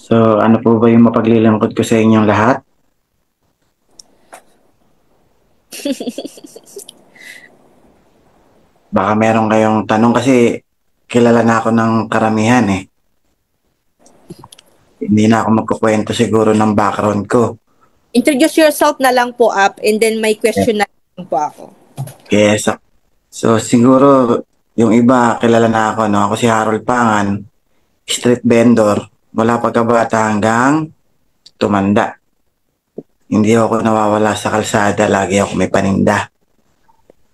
So, ano po ba yung mapaglilingkod ko sa inyong lahat? Baka meron kayong tanong kasi kilala na ako ng karamihan eh. Hindi na ako magkukwento siguro ng background ko. Introduce yourself na lang po up and then may Eh, question na lang po ako. Kesa, so, siguro yung iba kilala na ako, no? Ako si Harold Pangan, street vendor, mula pagkabata hanggang tumanda. Hindi ako nawawala sa kalsada, lagi ako may paninda.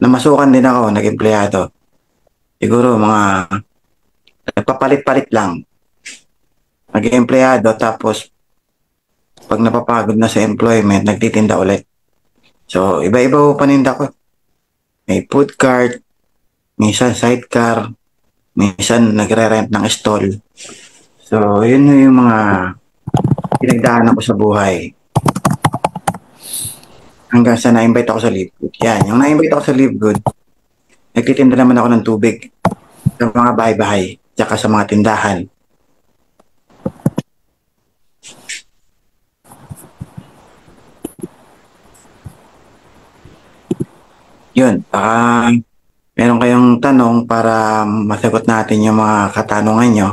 Namasukan din ako, nag-empleyado. Siguro mga nagpapalit-palit lang. Nag-empleyado tapos pag napapagod na sa employment, nagtitinda ulit. So, iba-iba po paninda ko. May food cart, minsan sidecar, minsan nagre-rent ng stall. So, yun yung mga pinagdaanan ko sa buhay. Hanggang sa na-invite ako sa Live Good. Yan, yung na-invite ako sa Live Good, nagtitinda naman ako ng tubig sa mga bahay-bahay, tsaka sa mga tindahan. Yun, meron kayong tanong para masagot natin yung mga katanungan nyo.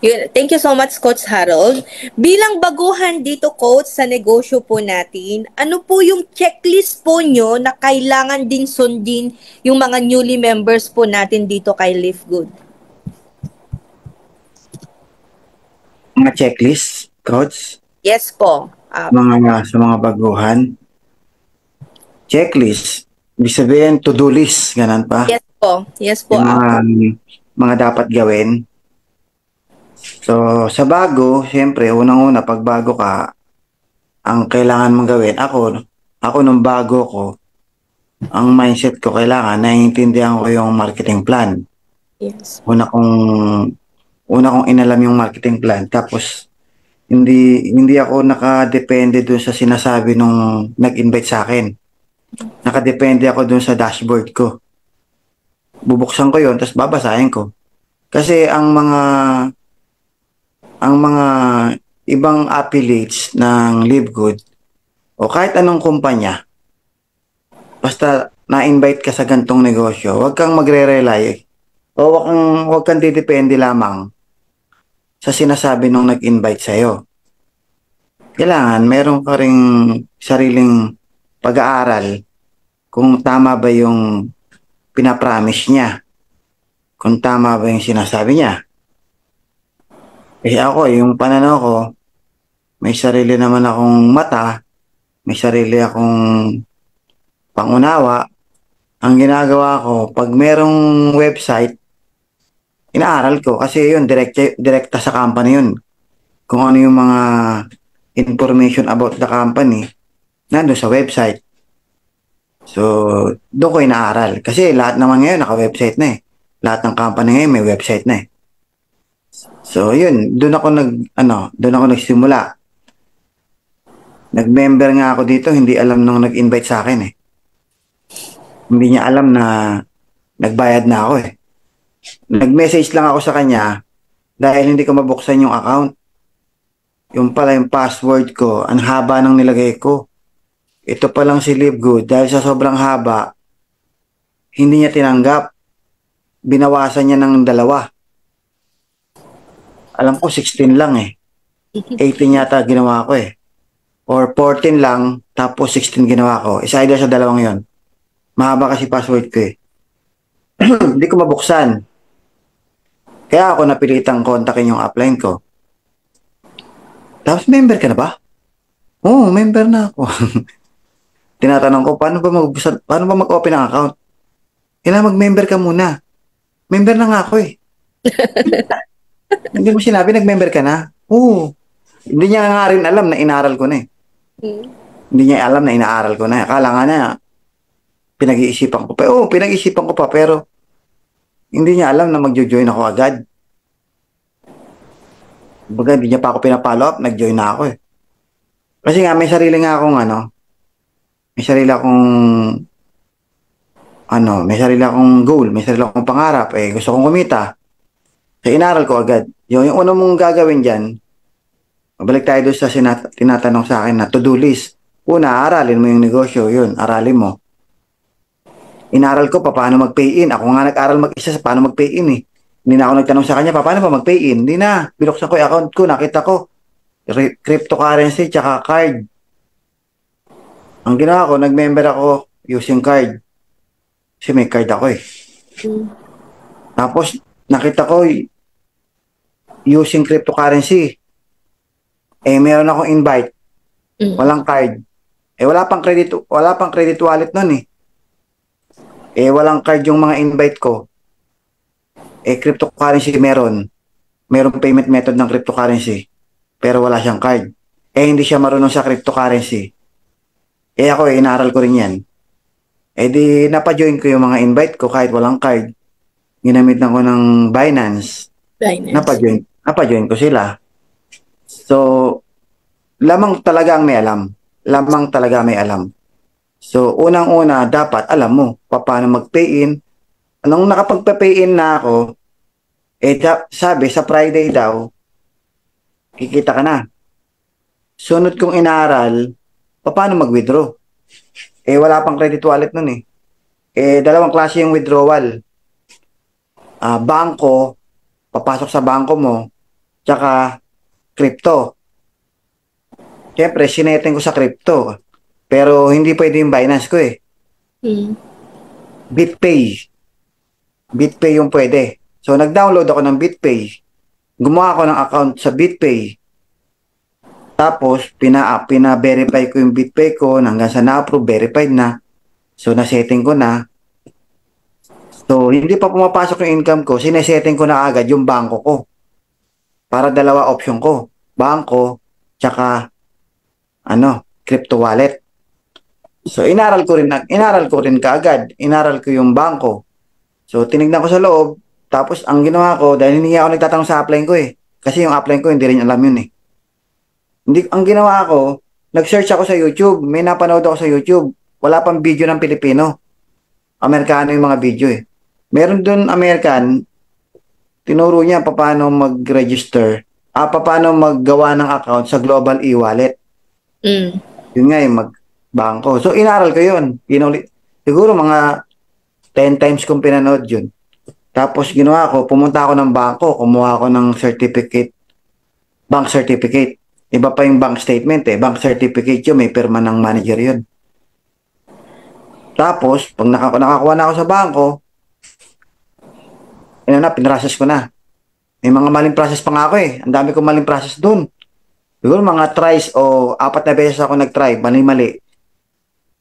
Thank you so much, Coach Harold. Bilang baguhan dito, Coach, sa negosyo po natin, ano po yung checklist po nyo na kailangan din sundin yung mga newly members po natin dito kay Live Good? Mga checklist, coach, Yes po. sa mga baguhan. Checklist, ibig sabihin to-do list, ganun pa. Yes po. Yes po. Yung mga dapat gawin. So, sa bago, siyempre, unang-una, pag bago ka, ang kailangan mong gawin, ako nung bago ko, ang mindset ko kailangan, naiintindihan ko yung marketing plan. Yes. Una kong, una kong inalam yung marketing plan, tapos, hindi ako nakadepende dun sa sinasabi nung nag-invite sa akin. Nakadepende ako dun sa dashboard ko. Bubuksan ko yon tapos babasahin ko. Kasi ang mga ibang affiliates ng LiveGood o kahit anong kumpanya, basta na-invite ka sa gantong negosyo, huwag kang magre-rely o huwag kang didepende lamang sa sinasabi nung nag-invite sa'yo. Kailangan meron ka ring sariling pag-aaral kung tama ba yung pinapromise niya, kung tama ba yung sinasabi niya. Ako, yung pananaw ko, may sarili naman akong mata, may sarili akong pangunawa. Ang ginagawa ko, pag merong website, inaaral ko kasi yun, direkta sa company yun. Kung ano yung mga information about the company, nandun sa website. So, doon ko inaaral. Kasi lahat naman ngayon naka-website na eh. Lahat ng company ngayon may website na eh. So, yun, doon ako nagsimula. Nag-member nga ako dito, hindi alam nung nag-invite sa akin eh. Hindi niya alam na nagbayad na ako eh. Nag-message lang ako sa kanya dahil hindi ko mabuksan yung account. Yung pala yung password ko, ang haba ng nilagay ko. Ito pa lang si LiveGood dahil sa sobrang haba, hindi niya tinanggap. Binawasan niya ng dalawa. Alam ko 16 lang eh. 18 yata ginawa ko eh. Or 14 lang, tapos 16 ginawa ko. Isa either sa dalawang yon. Mahaba kasi password ko eh. Hindi ko mabuksan. Kaya ako napilitang kontakin yung upline ko. Tapos member ka na ba? Oo, member na ako. Tinatanong ko, paano ba mag-open ng account? Kailangan mag-member ka muna. Member na nga ako eh. Hindi mo sinabi, nag-member ka na? Oo. Hindi niya nga rin alam na inaral ko na eh. Hindi niya alam na inaaral ko na. Akala nga na, pinag-iisipan ko pa. Oo, pinag-iisipan ko pa, pero hindi niya alam na mag-join ako agad. Baga, hindi niya pa ako pinapollow up, nag-join na ako eh. Kasi nga, may sarili akong, may sarili akong goal, may sarili akong pangarap, eh, gusto kong kumita. So, inaral ko agad. Yung una mong gagawin dyan, balik tayo doon sa tinatanong sa akin na to-do list. Una, aralin mo yung negosyo, yun, aralin mo. Inaral ko paano mag-pay in. Ako nga nag-aral mag-isa sa paano mag-pay in eh. Hindi na ako nagtanong sa kanya, paano ba mag-pay in? Hindi na. Binuksan ko yung account ko, nakita ko. Cryptocurrency, tsaka card. Ang ginawa ko, nag-member ako using card. Kasi may card ako eh. Tapos, nakita ko using cryptocurrency. Eh, meron akong invite. Walang card. Eh, wala pang credit wallet nun eh. Eh, walang card yung mga invite ko. Eh, cryptocurrency meron. Merong payment method ng cryptocurrency. Pero wala siyang card. Eh, hindi siya marunong sa cryptocurrency. Eh, ako inaral ko rin yan. Eh, di napajoin ko yung mga invite ko kahit walang card. Ginamit na ko ng Binance. Napajoin ko sila. So, lamang talaga ang may alam. Lamang talaga may alam. So, unang-una, dapat alam mo paano mag-pay in. Nung nakapag-pay in na ako, eh, sabi, sa Friday daw, kikita ka na. Sunod kong inaral, paano mag-withdraw? Eh, wala pang credit wallet nun eh. Eh, dalawang klase yung withdrawal. Bangko, papasok sa bangko mo, tsaka crypto. Siyempre, sinetting ko sa crypto. Pero hindi pwede yung Binance ko eh. BitPay. BitPay yung pwede. So, nag-download ako ng BitPay. Gumawa ako ng account sa BitPay. Tapos, pina-verify ko yung BitPay ko hanggang sa na-approve, verified na. So, na-setting ko na. So, hindi pa pumapasok yung income ko, sinesetting ko na agad yung bangko ko. Para dalawa option ko. Bangko, tsaka, crypto wallet. So, inaral ko rin kaagad. Inaral ko yung bangko. So, tinignan ko sa loob. Tapos, ang ginawa ko, dahil hindi ako nagtatanong sa upline ko eh. Kasi yung upline ko, hindi rin alam yun eh. Ang ginawa ko, nag-search ako sa YouTube. May napanood ako sa YouTube. Wala pang video ng Pilipino. Amerikano yung mga video eh. Meron dun American, tinuro niya paano mag-register, paano maggawa ng account sa global e-wallet. Yun nga yung mag-bangko. So, inaral ko yun. Siguro mga 10 times kong pinanood yun. Tapos ginawa ko, pumunta ako ng bangko, kumuha ako ng bank certificate. Iba pa yung bank statement eh. Bank certificate yun, may pirma ng manager yun. Tapos, pag nakakuha na ako sa bangko, pinrocess ko na. May mga maling process pa nga ako eh. Ang dami kong maling process dun. Siguro mga tries o 4 na beses ako nag-try, mali-mali.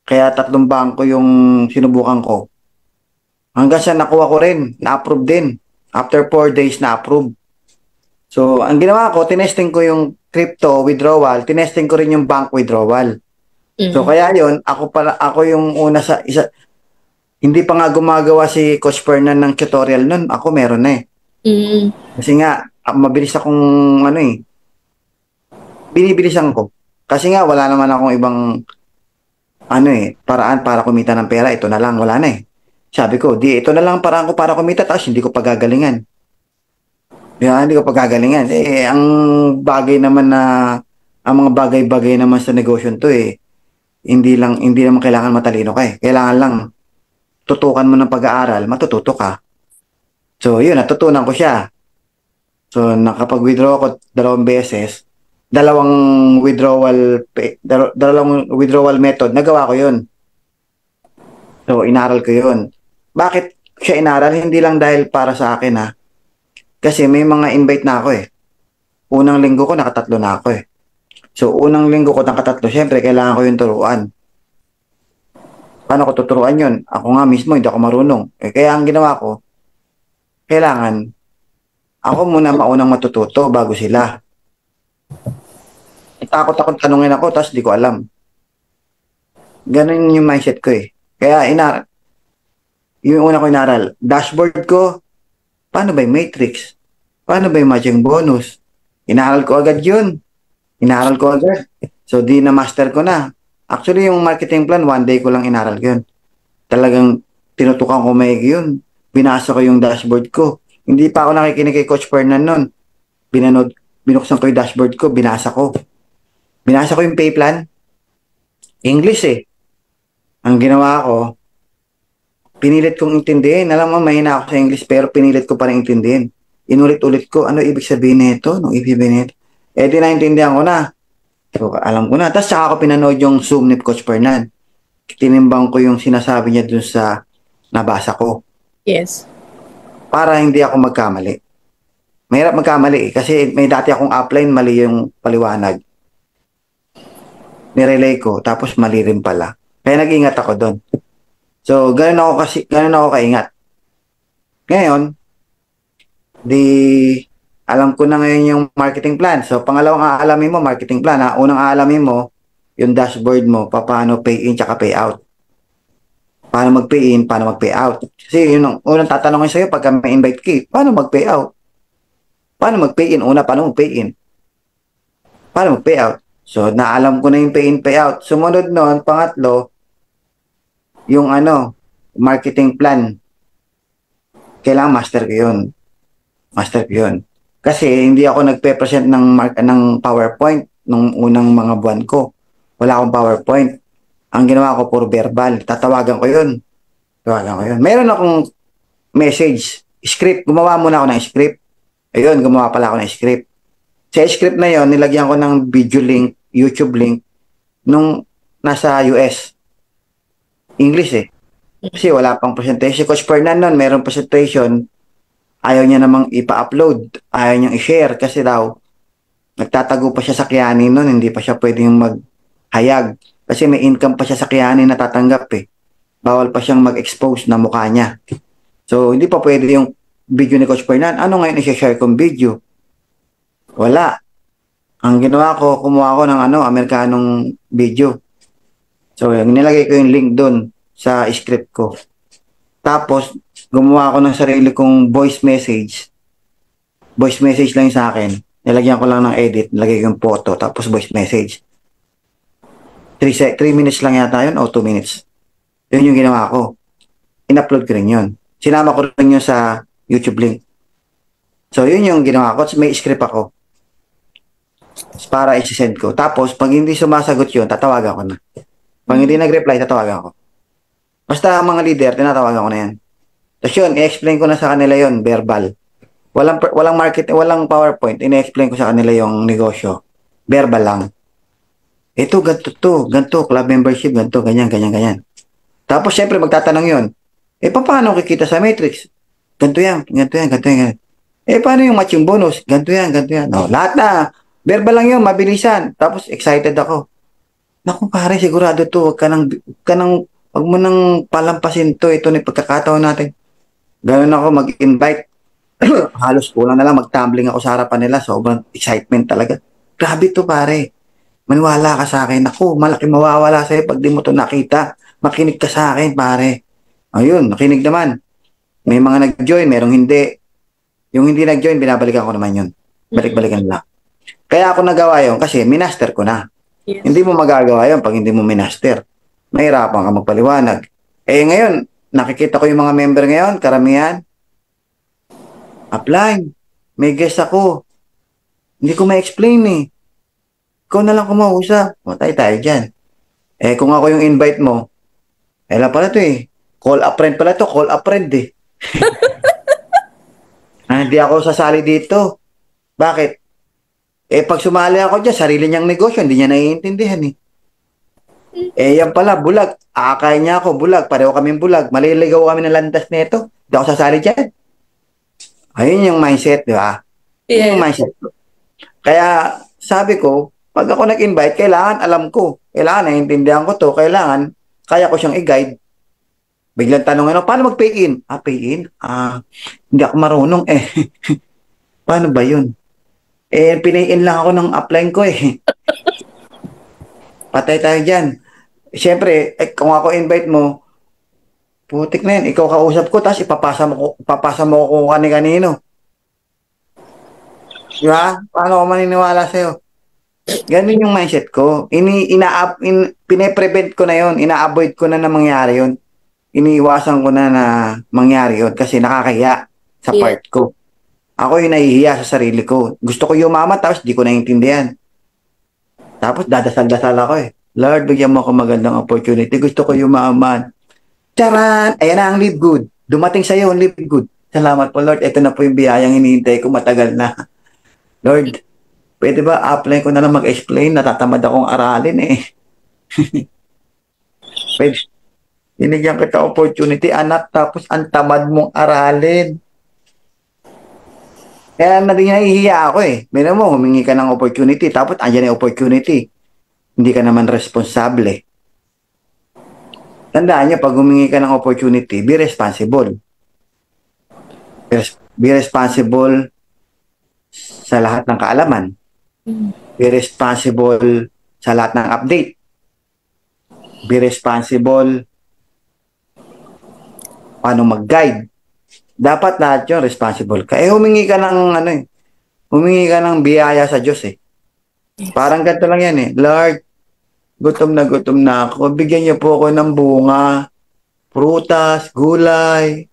Kaya 3 bangko yung sinubukan ko. Hanggang sa nakuha ko rin, na-approve din. After 4 days na-approve. So, ang ginawa ko, tinesting ko yung crypto withdrawal, tinesting ko rin yung bank withdrawal. So, kaya yun, ako yung una sa isa. Hindi pa nga gumagawa si Coach Fernan ng tutorial nun. Ako meron na eh. Kasi nga, mabilis akong binibilisan ko. Kasi nga, wala naman akong ibang paraan para kumita ng pera. Ito na lang, wala na eh. Sabi ko, ito na lang paraan ko para kumita, tapos hindi ko pagagalingan. Hindi ko pagagalingan. Eh, ang mga bagay-bagay naman sa negosyo to eh, hindi naman kailangan matalino ka eh. Kailangan lang, tutukan mo ng pag-aaral, matututo ka. So, yun, natutunan ko siya. So, nakapag-withdraw ako 2 beses, dalawang withdrawal method, nagawa ko yun. So, inaral ko yun. Bakit siya inaral? Hindi lang dahil para sa akin ha. Kasi may mga invite na ako eh. Unang linggo ko, nakatatlo na ako eh. So, unang linggo ko, nakatatlo, syempre, kailangan ko yung turuan. Paano ko tuturuan yun? Ako nga mismo, hindi ako marunong. Eh, kaya ang ginawa ko, kailangan, ako muna maunang matututo bago sila. Takot akong tanungin ako, tapos di ko alam. Ganun yung mindset ko eh. Kaya yung una ko inaral, dashboard ko, paano ba yung matrix? Paano ba yung matching bonus? Inaral ko agad yun. Inaral ko agad. So, di na-master ko na. Actually, yung marketing plan, 1 day ko lang inaral yun. Talagang tinutukan ko maigi yun. Binasa ko yung dashboard ko. Hindi pa ako nakikinig kay Coach Fernan nun. Binuksan ko yung dashboard ko, binasa ko. Binasa ko yung pay plan. English eh. Ang ginawa ko, pinilit kong intindihin. Alam mo, mahina ako sa English pero pinilit ko pa rin intindihin. Inulit-ulit ko, ano ibig sabihin nito? Anong ibig sabihin nito? Eh, di naintindihan ko na. So, alam ko na. Tapos saka ako pinanood yung Zoom ni Coach Fernan. Tinimbang ko yung sinasabi niya dun sa nabasa ko. Yes. Para hindi ako magkamali. Mahirap magkamali eh. Kasi may dati akong upline, mali yung paliwanag. Nirelay ko, tapos mali rin pala. Kaya nag-ingat ako doon. So, ganun ako kaingat. Ngayon, di alam ko na ngayon yung marketing plan. So, pangalawang aalamin mo, marketing plan. Ha? Unang aalamin mo, yung dashboard mo, paano pay in tsaka pay out. Paano mag-pay in, paano mag-pay out. Kasi yun ang unang tatanungin sa'yo pagka may invite ka, paano mag-pay out? Paano mag-pay in? Una, paano mag-pay in? Paano mag-pay out? So, naalam ko na yung pay in, pay out. Sumunod nun, pangatlo, yung marketing plan. Kailangan master ko yun. Master ko yun. Kasi hindi ako nagpe-present ng PowerPoint nung unang mga buwan ko. Wala akong PowerPoint. Ang ginawa ko puro verbal. Tatawagan ko yun. Meron akong message, script. Gumawa muna ako ng script. Ayun, gumawa pala ako ng script. Sa script na yon, nilagyan ko ng video link, YouTube link, nung nasa US. English eh. Kasi wala pang presentation. Si Coach Fernan nun, meron presentation. Ayaw niya namang ipa-upload. Ayaw niyang i-share kasi daw, nagtatago pa siya sa Kiani nun, hindi pa siya pwedeng maghayag. Kasi may income pa siya sa Kiani na tatanggap eh. Bawal pa siyang mag-expose na mukha niya. So, hindi pa pwede yung video ni Coach Fernan. Ano ngayon i-share kong video? Wala. Ang ginawa ko, kumuha ko ng Amerikanong video. So, nilagay ko yung link doon sa script ko. Tapos, gumawa ako ng sarili kong voice message. Voice message lang yung sa akin. Nilagyan ko lang ng edit, nilagay ko yung photo, tapos voice message. 3 minutes lang yata yun, o 2 minutes. Yun yung ginawa ko. In-upload ko rin yun. Sinama ko rin yun sa YouTube link. So, yun yung ginawa ko. May script ako. Para i-send ko. Tapos, pag hindi sumasagot yun, tatawagan ko na. Pag hindi nag-reply, tatawagan ko. Basta ang mga leader, tinatawagan ko na yan. Tapos yun, i-explain ko na sa kanila yun, verbal. Walang market, walang PowerPoint, i-explain ko sa kanila yung negosyo. Verbal lang. Ito, ganito, club membership, ganito, ganyan. Tapos, syempre, magtatanong yun. Paano kikita sa matrix? Ganito yan. Paano yung matching bonus? Ganito yan. No, lahat na. Verbal lang yun, mabilisan. Tapos, excited ako. Naku, pare, sigurado to. Wag mo nang palampasin to. Ito na yung pagkakataon natin. Ganun ako mag-invite. Halos kulang na lang, mag-tumbling ako sa harapan nila. Sobrang excitement talaga. Grabe to, pare. Maniwala ka sa akin. Naku, malaki mawawala sa'yo pag di mo to nakita. Makinig ka sa akin, pare. Ayun, nakinig naman. May mga nag-join, merong hindi. Yung hindi nag-join, binabalikan ko naman yun. Balik-balikan lang. Kaya ako nagawa yun kasi minaster ko na. Yes. Hindi mo magagawa yun pag hindi mo minaster. Mahirapan ka magpaliwanag. Ngayon, nakikita ko yung mga member ngayon, karamihan. Apply. May guest ako. Hindi ko ma-explain eh. Ikaw na lang kumausap. Matay tayo dyan. Kung ako yung invite mo, lang pala to eh. Call a friend pala to. Call a friend eh. Hindi ako sasali dito. Bakit? Pag sumali ako dyan, sarili niyang negosyo, hindi niya naiintindihan eh. Yan pala, bulag. Akay niya ako, bulag. Pareho kaming bulag. Maliligaw kami ng landas nito. Hindi ako sasali dyan. Ayun yung mindset, di ba? Yeah. Yun yung mindset ko. Kaya, sabi ko, pag ako nag-invite, kailangan alam ko. Kailangan naiintindihan ko to. Kailangan, kaya ko siyang i-guide. Biglang tanong, paano mag-pay in? Pay in? Hindi ako marunong eh. Paano ba yun? Pinay-in lang ako ng upline ko eh. Patay tayo dyan. Siyempre, kung ako invite mo, putik na yan, ikaw kausap ko, tapos ipapasa mo ko kung kani-kanino. Di ba? Paano ako maniniwala sa'yo? Ganun yung mindset ko. Pine-prevent ko na yun. Ina-avoid ko na mangyari yun. Iniiwasan ko na mangyari yun kasi nakakaya sa Yes. part ko. Ako yung nahihiya sa sarili ko. Gusto ko yumaman tapos di ko naiintindihan. Tapos dadasal-dasal ako eh. Lord, bigyan mo ako magandang opportunity. Gusto ko yumaman. Charan! Ayan na ang live good. Dumating sa iyo ang live good. Salamat po Lord. Ito na po yung biyayang hinihintay ko matagal na. Lord, pwede ba apply ko na lang mag-explain? Natatamad akong aralin eh. Pwede. Binigyan kita opportunity, anak, tapos ang tamad mong aralin. Kaya naging nahihiya ako eh. Meron mo, humingi ka ng opportunity, tapos andyan yung opportunity. Hindi ka naman responsable. Tandaan nyo, pag humingi ka ng opportunity, be responsible. Be responsible sa lahat ng kaalaman. Be responsible sa lahat ng update. Be responsible paano mag-guide. Dapat lahat yun, responsible ka. Eh, humingi ka ng, humingi ka ng biyaya sa Diyos eh. Parang ganito lang yan eh. Lord, gutom na ako. Bigyan niyo po ako ng bunga, prutas, gulay,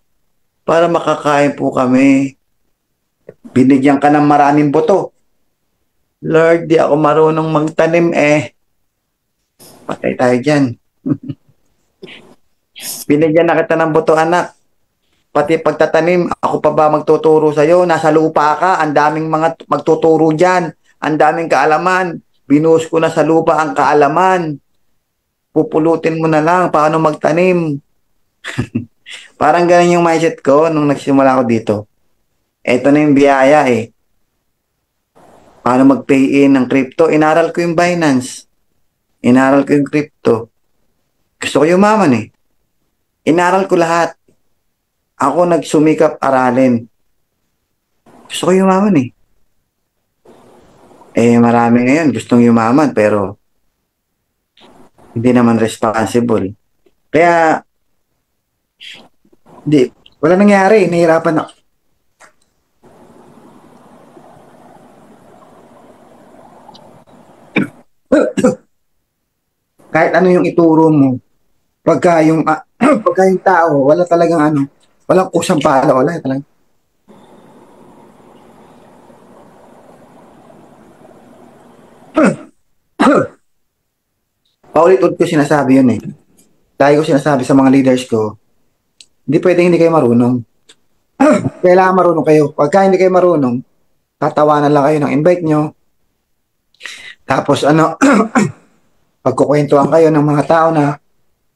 para makakain po kami. Binigyan ka ng maraming buto. Lord, di ako marunong magtanim eh. Patay tayo dyan. Binigyan na kita ng buto, anak. Pati pagtatanim, ako pa ba magtuturo sa'yo? Nasa lupa ka, ang daming mga magtuturo dyan. Ang daming kaalaman. Binuhos ko na sa lupa ang kaalaman. Pupulutin mo na lang paano magtanim. Parang ganun yung mindset ko nung nagsimula ako dito. Ito na yung biyaya eh. Paano mag-pay in ng crypto? Inaral ko yung Binance. Inaral ko yung crypto. Gusto ko yumaman eh. Inaral ko lahat. Ako nagsumikap aralin. Gusto ko yumaman eh. Eh marami ngayon gustong yumaman pero hindi naman responsible. Kaya wala nangyari. Nahirapan ako. Kahit ano yung ituro mo, pagka yung tao, wala talagang walang kusang pala, wala talagang. Paulit-ulit ko sinasabi yun eh. Lagi ko sinasabi sa mga leaders ko, hindi pwedeng hindi kayo marunong. Kailangan marunong kayo. Pagka hindi kayo marunong, tatawanan lang kayo ng invite nyo. Tapos pagkukwentuhan kayo ng mga tao na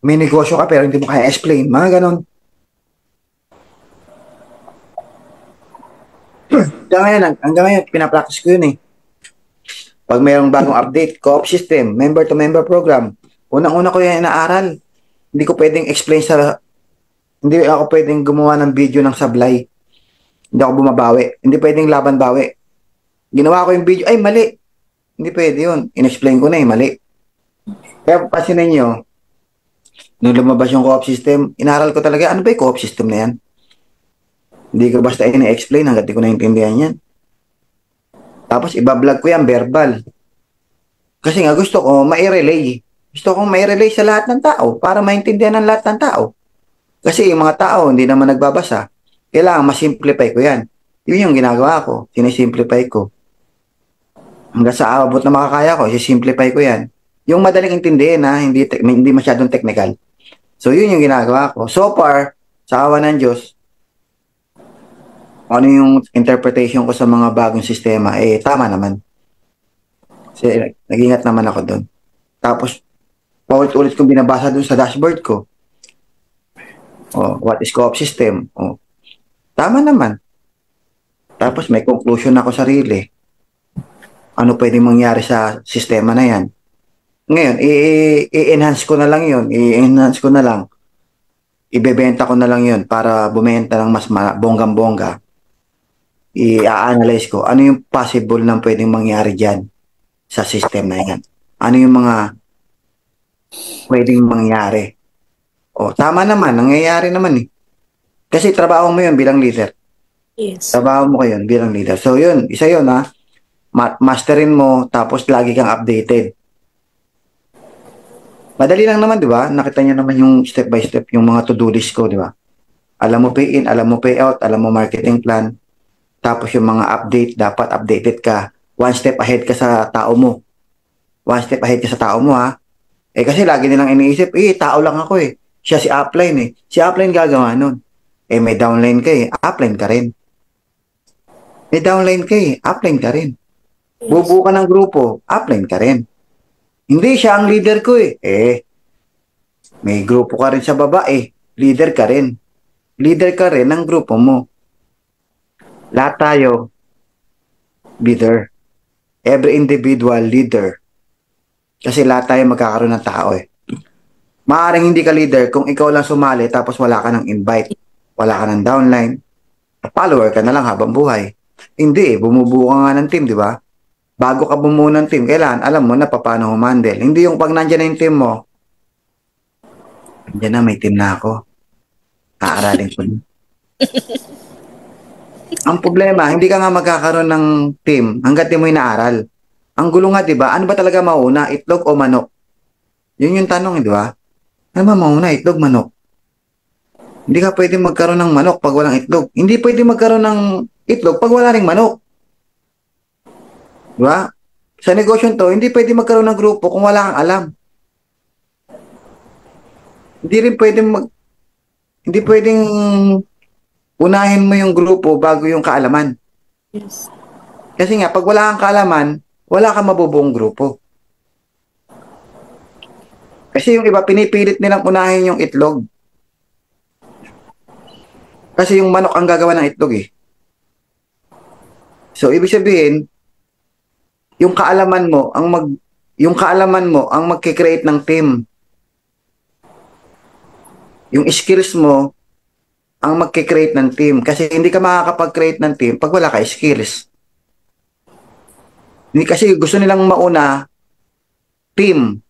may negosyo ka pero hindi mo kaya explain. Mga ganon. Hanggang ngayon, pinapractice ko yun eh. Pag mayroong bagong update, co-op system, member-to-member program, unang-una ko yan inaaral. Hindi ko pwedeng explain hindi ako pwedeng gumawa ng video ng sablay. Hindi ako bumabawi. Hindi pwedeng laban-bawi. Ginawa ko yung video, ay mali. Hindi pwede yun. In-explain ko na mali. Kaya pasinin nyo, nung lumabas yung co-op system, inaral ko talaga, ano ba yung co-op system na yan? Hindi ko basta ina-explain hanggat di ko naintindihan yan. Tapos iba-vlog ko yan, verbal. Kasi nga gusto ko mai-relay. Gusto kong mai-relay sa lahat ng tao para maintindihan ng lahat ng tao. Kasi yung mga tao hindi naman nagbabasa. Kailangan ma-simplify ko yan. Yun yung ginagawa ko. Sinisimplify ko. Hanggang sa abot na makakaya ko, sisimplify ko yan. Yung madaling intindihin hindi masyadong technical. So yun yung ginagawa ko. So far, sa awa ng Diyos, ano yung interpretation ko sa mga bagong sistema, tama naman. Kasi nag-ingat naman ako doon. Tapos, paulit-ulit kong binabasa doon sa dashboard ko. What is co-op system? Tama naman. Tapos may conclusion ako sarili. Ano pwedeng mangyari sa sistema na yan? Ngayon, i-enhance ko na lang yun. I-enhance ko na lang. Ibebenta ko na lang yun para bumenta ng mas bonggang-bongga. I-analyze ko ano yung possible na pwedeng mangyari dyan sa system na yan. Ano yung mga pwedeng mangyari. Tama naman, nangyayari naman eh. Kasi trabaho mo yun bilang leader. Yes. Trabaho mo yun bilang leader. So yun, isa yun ha. Masterin mo, tapos lagi kang updated. Madali lang naman, di ba? Nakita niyo naman yung step by step, yung mga to-do list ko, di ba? Alam mo pay in, alam mo pay out, alam mo marketing plan. Tapos yung mga update, dapat updated ka. One step ahead ka sa tao mo. One step ahead ka sa tao mo ha. Eh kasi lagi nilang iniisip, tao lang ako eh. Siya si upline eh. Si upline gagawa nun. Eh may downline ka eh, upline ka rin. May downline ka eh, upline ka rin. Yes. Bubuo ka ng grupo, upline ka rin. Hindi siya ang leader ko eh. May grupo ka rin sa baba eh. Leader ka rin. Leader ka rin ng grupo mo. Lahat tayo, leader. Every individual leader. Kasi lahat tayo magkakaroon ng tao eh. Maaring hindi ka leader kung ikaw lang sumali tapos wala ka ng invite. Wala ka ng downline. Follower ka na lang habang buhay. Hindi eh, bumubuo ka nga ng team, di ba? Bago ka bumuo ng team, kailangan alam mo na paano humandle. Hindi yung pag nandyan na yung team mo, nandiyan na, may team na ako. Aaralin ko na. Ang problema, hindi ka nga magkakaroon ng team hanggat di mo inaaral. Ang gulo nga, di ba? Ano ba talaga mauna, itlog o manok? Yun yung tanong, di ba? Ano ba mauna, itlog, manok? Hindi ka pwede magkaroon ng manok pag walang itlog. Hindi pwede magkaroon ng itlog pag wala ring manok. Di ba? Sa negosyo to, hindi pwede magkaroon ng grupo kung wala kang alam. Hindi rin pwede hindi pwedeng unahin mo yung grupo bago yung kaalaman. Yes. Kasi nga, pag wala kang kaalaman, wala kang mabubuong grupo. Kasi yung iba, pinipilit nilang unahin yung itlog. Kasi yung manok ang gagawa ng itlog eh. So, ibig sabihin, yung kaalaman mo ang magke-create ng team. Yung skills mo ang magke-create ng team. Kasi hindi ka makakapag-create ng team pag wala ka skills. Hindi kasi gusto nilang mauna, team.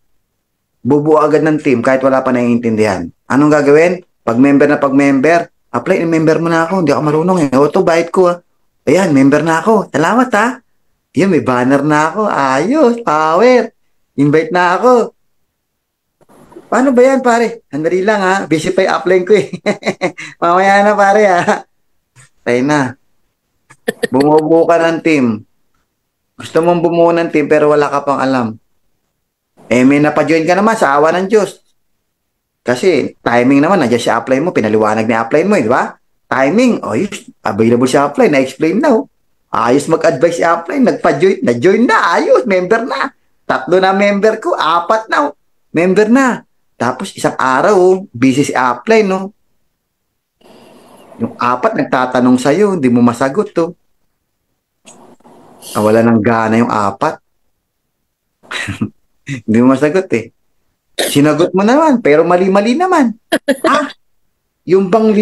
Bubuo agad ng team kahit wala pa naiintindihan. Anong gagawin? Pag member, apply, member mo na ako. Hindi ako marunong eh. Auto, bayad ko ah. Ayan, member na ako. Salamat ha. Yan, may banner na ako. Ayos, power. Invite na ako. Paano ba yan, pare? Sandali lang ha. Busy pa yung upline ko eh. Mamaya na, pare ha. Tayo na. Bumubuo ka ng team. Gusto mong bumuo ng team pero wala ka pang alam. Eh, may napajoin ka naman sa awa ng Diyos. Kasi timing naman, nandiyan si upline mo, pinaliwanag ni upline mo, di ba? Timing, ayos, available si upline, na-explain na. Ayos mag-advise si upline, nagpa-join, na-join na, ayos, member na. 3 na member ko, 4 na, member na. Tapos isang araw, busy si upline, no? Yung 4 nagtatanong sa'yo, hindi mo masagot, to. Wala ng gana yung 4. Hindi mo masagot, eh. Sinagot mo naman, pero mali-mali naman. Yung bang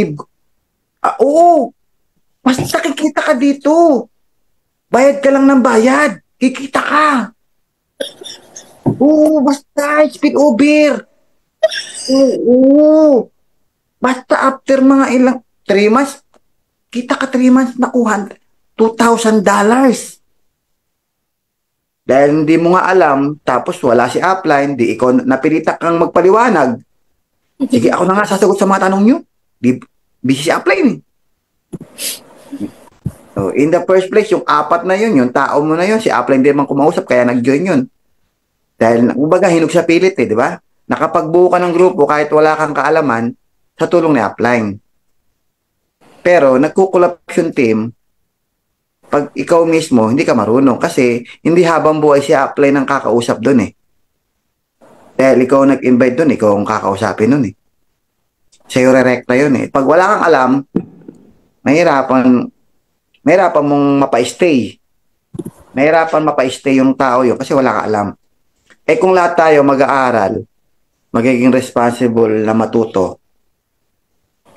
oo, basta kikita ka dito. Bayad ka lang ng bayad. Kikita ka. Oo, basta speed over. Oo. Basta after mga ilang 3 months, kita ka 3 months nakuha $2,000. Dahil hindi mo nga alam, tapos wala si upline, di ikaw napilita kang magpaliwanag. Sige, ako na nga sasagot sa mga tanong nyo. Busy si upline eh. So, in the first place, yung 4 na yun, yung tao mo na yun, si upline din man kumausap, kaya nag-join yun. Dahil, ubaga, hinog sa pilit eh, di ba? Nakapagbuo ka ng grupo kahit wala kang kaalaman sa tulong ni upline. Pero, nagkukulapse yung team, pag ikaw mismo, hindi ka marunong kasi hindi habang buhay si upline ang kakausap doon eh. Dahil ikaw nag-invite doon, ikaw ang kakausapin doon eh. Sa'yo re-recta yun eh. Pag wala kang alam, mahirapan mong mapa-stay. Mahirapan mapa-stay yung tao yun kasi wala ka alam. Eh kung lahat tayo mag-aaral, magiging responsible na matuto,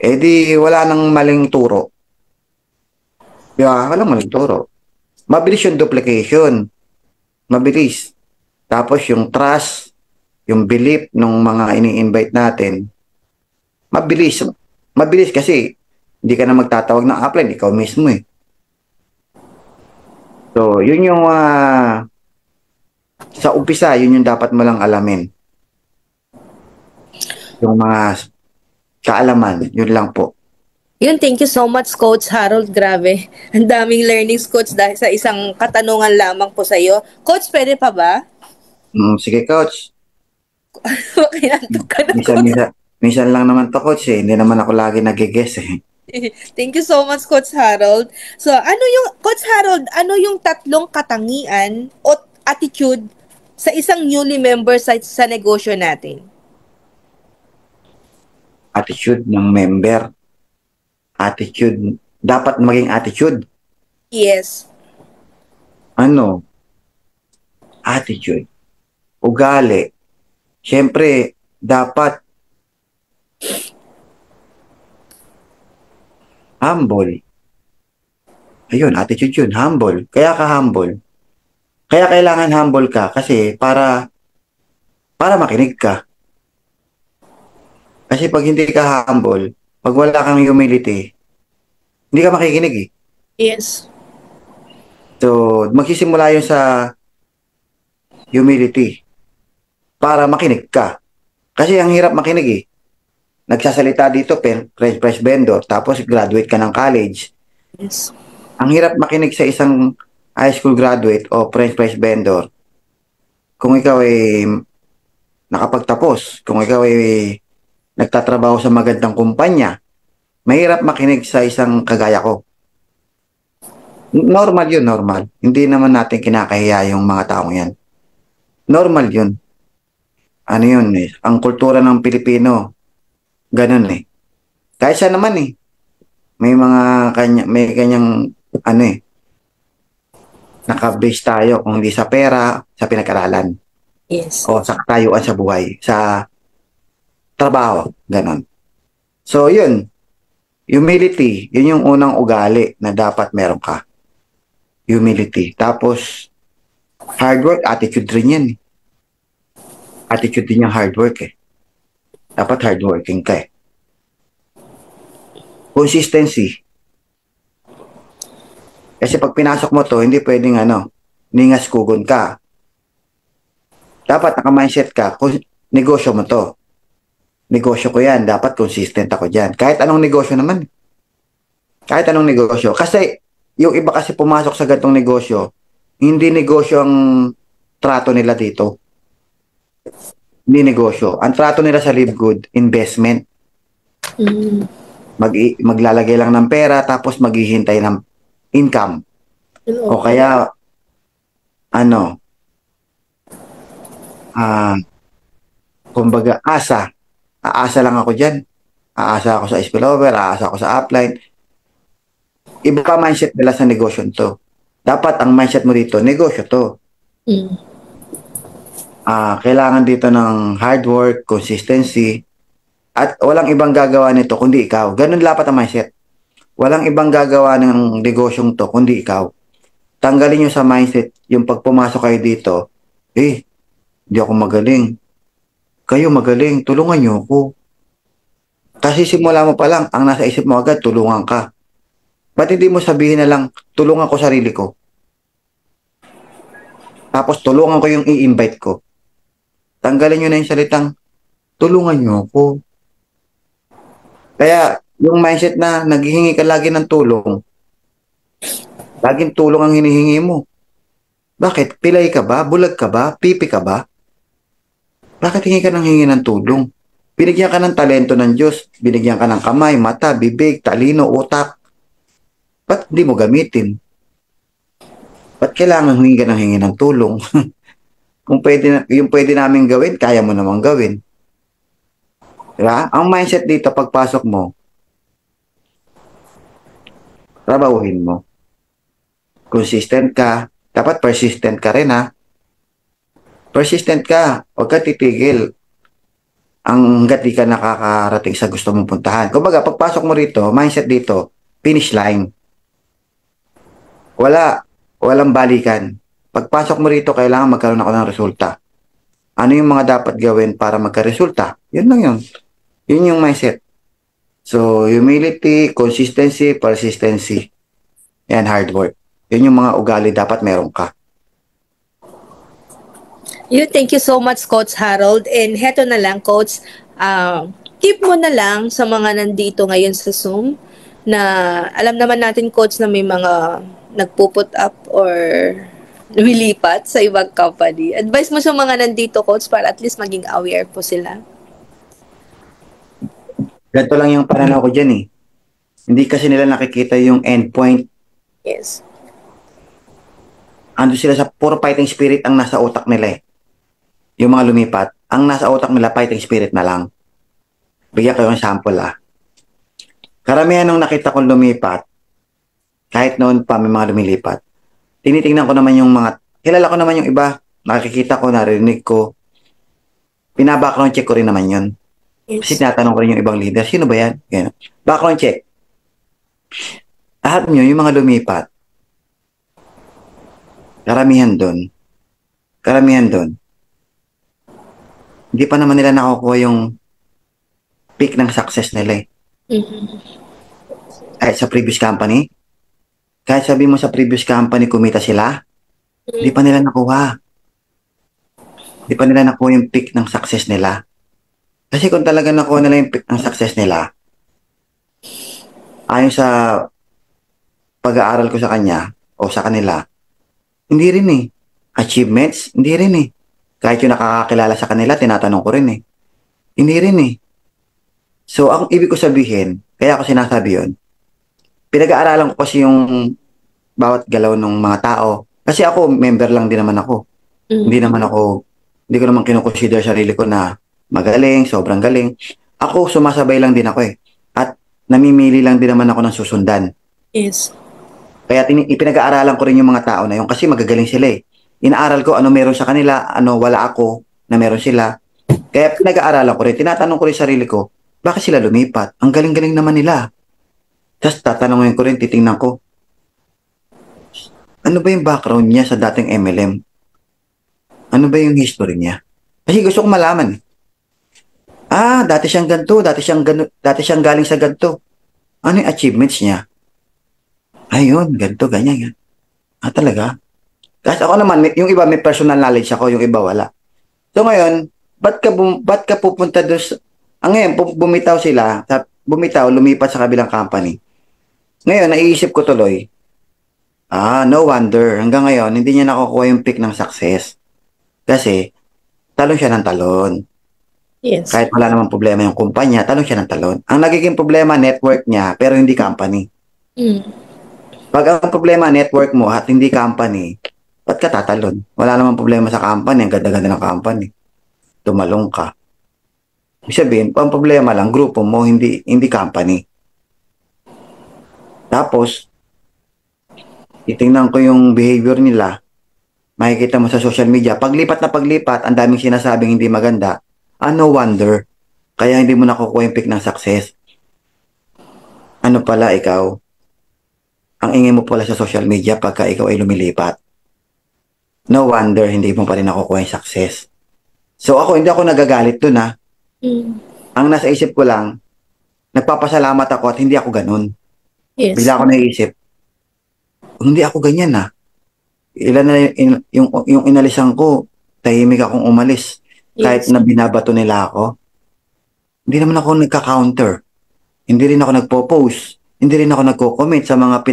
eh di wala nang maling turo. Walang maling turo. Mabilis yung duplication. Mabilis. Tapos yung trust, yung belief ng mga ini-invite natin, mabilis. Mabilis kasi hindi ka na magtatawag ng upline, ikaw mismo eh. So, yun yung sa umpisa, yun yung dapat mo lang alamin. Yung mga kaalaman, yun lang po. Yun, thank you so much, Coach Harold. Grabe. Ang daming learnings, Coach, dahil sa isang katanungan lamang po sa'yo. Coach, pwede pa ba? Sige, coach. Makinantok ka na, Minsan, Coach. minsan, minsan lang naman to, coach eh. Hindi naman ako lagi nag-guess eh. Thank you so much, Coach Harold. So, Coach Harold, ano yung tatlong katangian o attitude sa isang newly member sa negosyo natin? Attitude ng member. Attitude. Dapat maging attitude. Yes. Ano? Attitude. Ugali. Siyempre, dapat humble. Ayun, attitude yun. Humble. Kaya ka humble. Kaya kailangan humble ka kasi para makinig ka. Kasi pag hindi ka humble, pag wala kang humility, hindi ka makikinig eh. Yes. So, magsisimula yun sa humility para makinig ka. Kasi ang hirap makinig eh. Nagsasalita dito, French press vendor, tapos graduate ka ng college. Yes. Ang hirap makinig sa isang high school graduate o French press vendor kung ikaw ay nakapagtapos, kung ikaw ay nagtatrabaho sa magandang kumpanya, mahirap makinig sa isang kagaya ko. Normal yun, normal. Hindi naman natin kinakahiya yung mga taong yan. Normal yun. Ano yun eh. Ang kultura ng Pilipino, ganun eh. Kahit siya naman eh. May kanyang, ano eh, nakabase tayo kung hindi sa pera, sa pinag-aralan. Yes. O sa katayuan sa buhay, sa trabaho, ganun. So yun, humility, yun yung unang ugali na dapat meron ka. Humility. Tapos, hard work, attitude rin yan. Attitude din yung hard work eh. Dapat hardworking ka eh. Consistency. Kasi pag pinasok mo to, hindi pwedeng ningas kugon ka. Dapat naka-mindset ka, kung negosyo mo to. Negosyo ko yan, dapat consistent ako dyan. Kahit anong negosyo naman. Kahit anong negosyo. Kasi, yung iba kasi pumasok sa ganitong negosyo, hindi negosyo ang trato nila dito. Hindi negosyo. Ang trato nila sa Live Good, investment. Mm. Maglalagay lang ng pera, tapos maghihintay ng income. O kaya, kumbaga, aasa lang ako dyan. Aasa ako sa spillover, aasa ako sa upline. Iba pa mindset nila sa negosyo to. Dapat ang mindset mo dito, negosyo to. Mm. Kailangan dito ng hard work, consistency, at walang ibang gagawa nito kundi ikaw. Ganun dapat ang mindset. Walang ibang gagawa ng negosyong to kundi ikaw. Tanggalin nyo sa mindset yung pag pumasok kayo dito, hindi ako magaling. Kayo magaling, tulungan nyo ako. Kasi simula mo pa lang, ang nasa isip mo agad, tulungan ka. Ba't hindi mo sabihin na lang, tulungan ko sarili ko? Tapos tulungan ko yung i-invite ko. Tanggalin nyo na yung salitang, tulungan nyo ako. Kaya, yung mindset na naghihingi ka lagi ng tulong, laging tulong ang hinihingi mo. Bakit? Pilay ka ba? Bulag ka ba? Pipi ka ba? Bakit hingi ka ng hingi ng tulong? Binigyan ka ng talento ng Diyos. Binigyan ka ng kamay, mata, bibig, talino, utak. Ba't hindi mo gamitin? Ba't kailangan hingi ka ng hingi ng tulong? Kung yung pwede namin gawin, kaya mo namang gawin. Diba? Ang mindset dito, pagpasok mo, trabahuhin mo. Consistent ka. Dapat persistent ka rin ha. Persistent ka. Huwag ka titigil hanggat di ka nakakarating sa gusto mong puntahan. Kumbaga, pagpasok mo rito, mindset dito, finish line. Walang balikan. Pagpasok mo rito, kailangan magkaroon ako ng resulta. Ano yung mga dapat gawin para magka-resulta? Yun lang yun. Yun yung mindset. So, humility, consistency, persistency, and hard work. Yun yung mga ugali dapat meron ka. Thank you so much, Coach Harold. And heto na lang, Coach, keep mo na lang sa mga nandito ngayon sa Zoom. na alam naman natin coach na may mga nagpo-put up or lumilipat sa ibang company. Advice mo sa mga nandito coach para at least maging aware po sila. Ganito lang yung pananaw ko dyan eh. Hindi kasi nila nakikita yung endpoint. Yes. Ando sila sa puro fighting spirit ang nasa utak nila eh. Yung mga lumipat, ang nasa utak nila fighting spirit na lang. Bigyan ko yung sample ah. Karamihan nung nakita kong lumipat, kahit noon pa may mga lumilipat, tinitingnan ko naman yung mga, kilala ko naman yung iba, nakikita ko, narinig ko, pinabackground check ko rin naman yun. Kasi tinatanong ko rin yung ibang leader, sino ba yan? Ganyan. Background check. Lahat nyo, yung mga lumipat, karamihan doon, hindi pa naman nila nakukuha yung peak ng success nila eh. Kahit sa previous company, kahit sabi mo sa previous company kumita sila, hindi pa nila nakuha. Hindi pa nila nakuha yung peak ng success nila. Kasi kung talaga nakuha nila yung peak ng success nila, ayon sa pag-aaral ko sa kanya o sa kanila, hindi rin eh. Achievements, hindi rin eh. Kahit yung nakakakilala sa kanila, tinatanong ko rin eh. Hindi rin eh. So, ang ibig ko sabihin, kaya ako sinasabi yun, pinag-aaralan ko kasi yung bawat galaw ng mga tao. Kasi ako, member lang din naman ako. Hindi ko naman kinukonsider sarili ko na magaling, sobrang galing. Ako, sumasabay lang din ako eh. At namimili lang din naman ako ng susundan. Yes. Kaya ipinag-aaralan ko rin yung mga tao na yun kasi magagaling sila eh. Inaaral ko ano meron sa kanila, ano wala ako na meron sila. Kaya pinag-aaralan ko rin, tinatanong ko rin sarili ko, bakit sila lumipat? Ang galing-galing naman nila. Tapos tatanungin ko rin, titingnan ko, ano ba yung background niya sa dating MLM? Ano ba yung history niya? Kasi gusto kong malaman. Dati siyang ganito, dati siyang galing sa ganito. Ano yung achievements niya? Ayun, ganito, ganyan. Talaga? Kasi ako naman, yung iba may personal knowledge ako, yung iba wala. So ngayon, ba't ka pupunta doon ngayon, bumitaw, lumipat sa kabilang company. Ngayon, naiisip ko tuloy, no wonder, hanggang ngayon, hindi niya nakukuha yung peak ng success. Kasi, talon siya ng talon. Yes. Kahit wala namang problema yung kumpanya, talon siya ng talon. Ang nagiging problema, network niya, pero hindi company. Pag ang problema, network mo at hindi company, ba't ka tatalon? Wala namang problema sa company, ang ganda-ganda ng company. Tumalong ka. Ibig sabihin, ang problema lang, grupo mo, hindi company. Tapos, titingnan ko yung behavior nila, makikita mo sa social media, paglipat na paglipat, ang daming sinasabing hindi maganda, no wonder, kaya hindi mo nakukuha yung peak ng success. Ano pala ikaw? Ang ingay mo pala sa social media pagka ikaw ay lumilipat. No wonder, hindi mo pa rin nakukuha yung success. So ako, hindi ako nagagalit dun ha. Ang nasa isip ko lang, nagpapasalamat ako at hindi ako ganun. Yes. Bigla ako naisip, hindi ako ganyan ha. Ilan na yung inalisan ko, tahimik akong umalis. Kahit na binabato nila ako. Hindi naman ako nagka-counter. Hindi rin ako nagpo-post. Hindi rin ako nagko-comment sa mga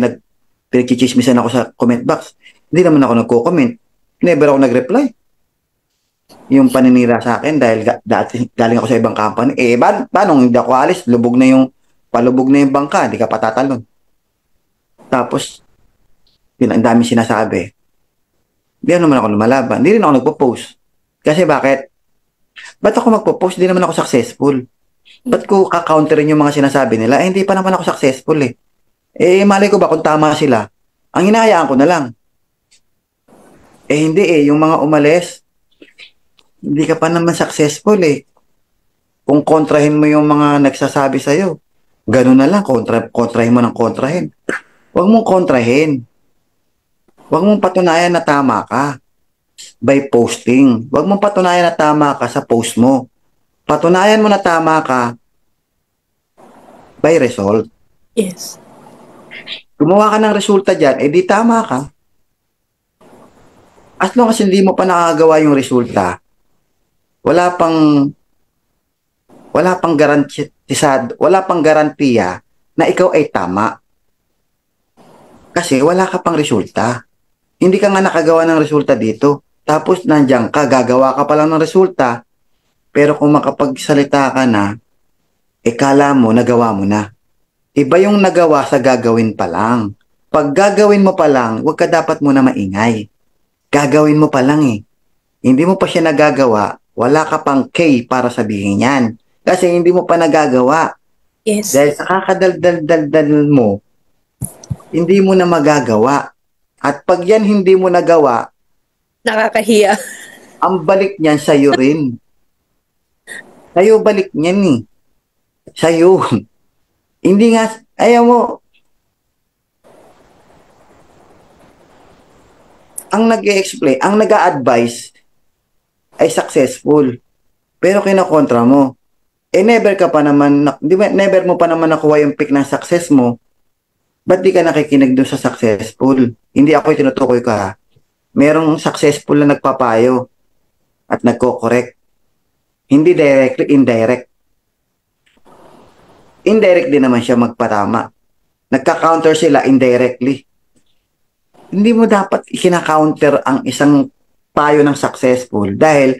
pinagchichismisan ako sa comment box. Hindi naman ako nagko-comment. Never ako nag-reply. Yung paninira sa akin dahil galing ako sa ibang company. Paano hindi ako alis? Palubog na yung bangka. Hindi ka patatalon. Tapos, ang dami sinasabi. Hindi naman ako lumalaban. Hindi rin ako nagpo-post. Kasi bakit? Ba't ako magpo-post? Hindi naman ako successful. Ba't ko ka-counterin yung mga sinasabi nila? Hindi pa naman ako successful eh. Malay ko ba kung tama sila? Ang hinahayaan ko na lang. Hindi eh. Yung mga umalis, hindi ka pa naman successful eh. Kung kontrahin mo yung mga nagsasabi sa'yo, ganun na lang, kontrahin mo ng kontrahin. Huwag mong kontrahin. Huwag mong patunayan na tama ka by posting. Huwag mong patunayan na tama ka sa post mo. Patunayan mo na tama ka by result. Yes. Gumawa ka ng resulta dyan, di tama ka. As long as hindi mo pa nakagawa yung resulta, wala pang garantiya na ikaw ay tama. Kasi wala ka pang resulta. Hindi ka nga nakagawa ng resulta dito. Tapos nandiyan ka, gagawa ka pa lang ng resulta, pero kung makapagsalita ka na, kala mo, nagawa mo na. Iba yung nagawa sa gagawin pa lang. Pag gagawin mo pa lang, huwag ka dapat muna maingay. Gagawin mo pa lang eh. Hindi mo pa siya nagagawa, wala ka pang K para sabihin yan. Kasi hindi mo pa nagagawa. Yes. Dahil sa kakadaldal-daldal mo, hindi mo na magagawa. At pag yan hindi mo nagawa, Nakakahiya. ang balik niyan sa'yo rin. Sa'yo balik niyan eh. Sa'yo. Hindi nga, ayaw mo, ang nag-explain, ang nag-a-advise ay successful. Pero kinakontra mo. Never ka pa naman, di ba, never mo pa naman nakuha yung pick ng success mo. Ba't di ka nakikinig dun sa successful? Hindi ako yung tinutukoy ka ha. Merong successful na nagpapayo at nagko-correct. Hindi directly, indirect. Indirect din naman siya magpatama. Nagka-counter sila indirectly. Hindi mo dapat ikina-counter ang isang payo ng successful dahil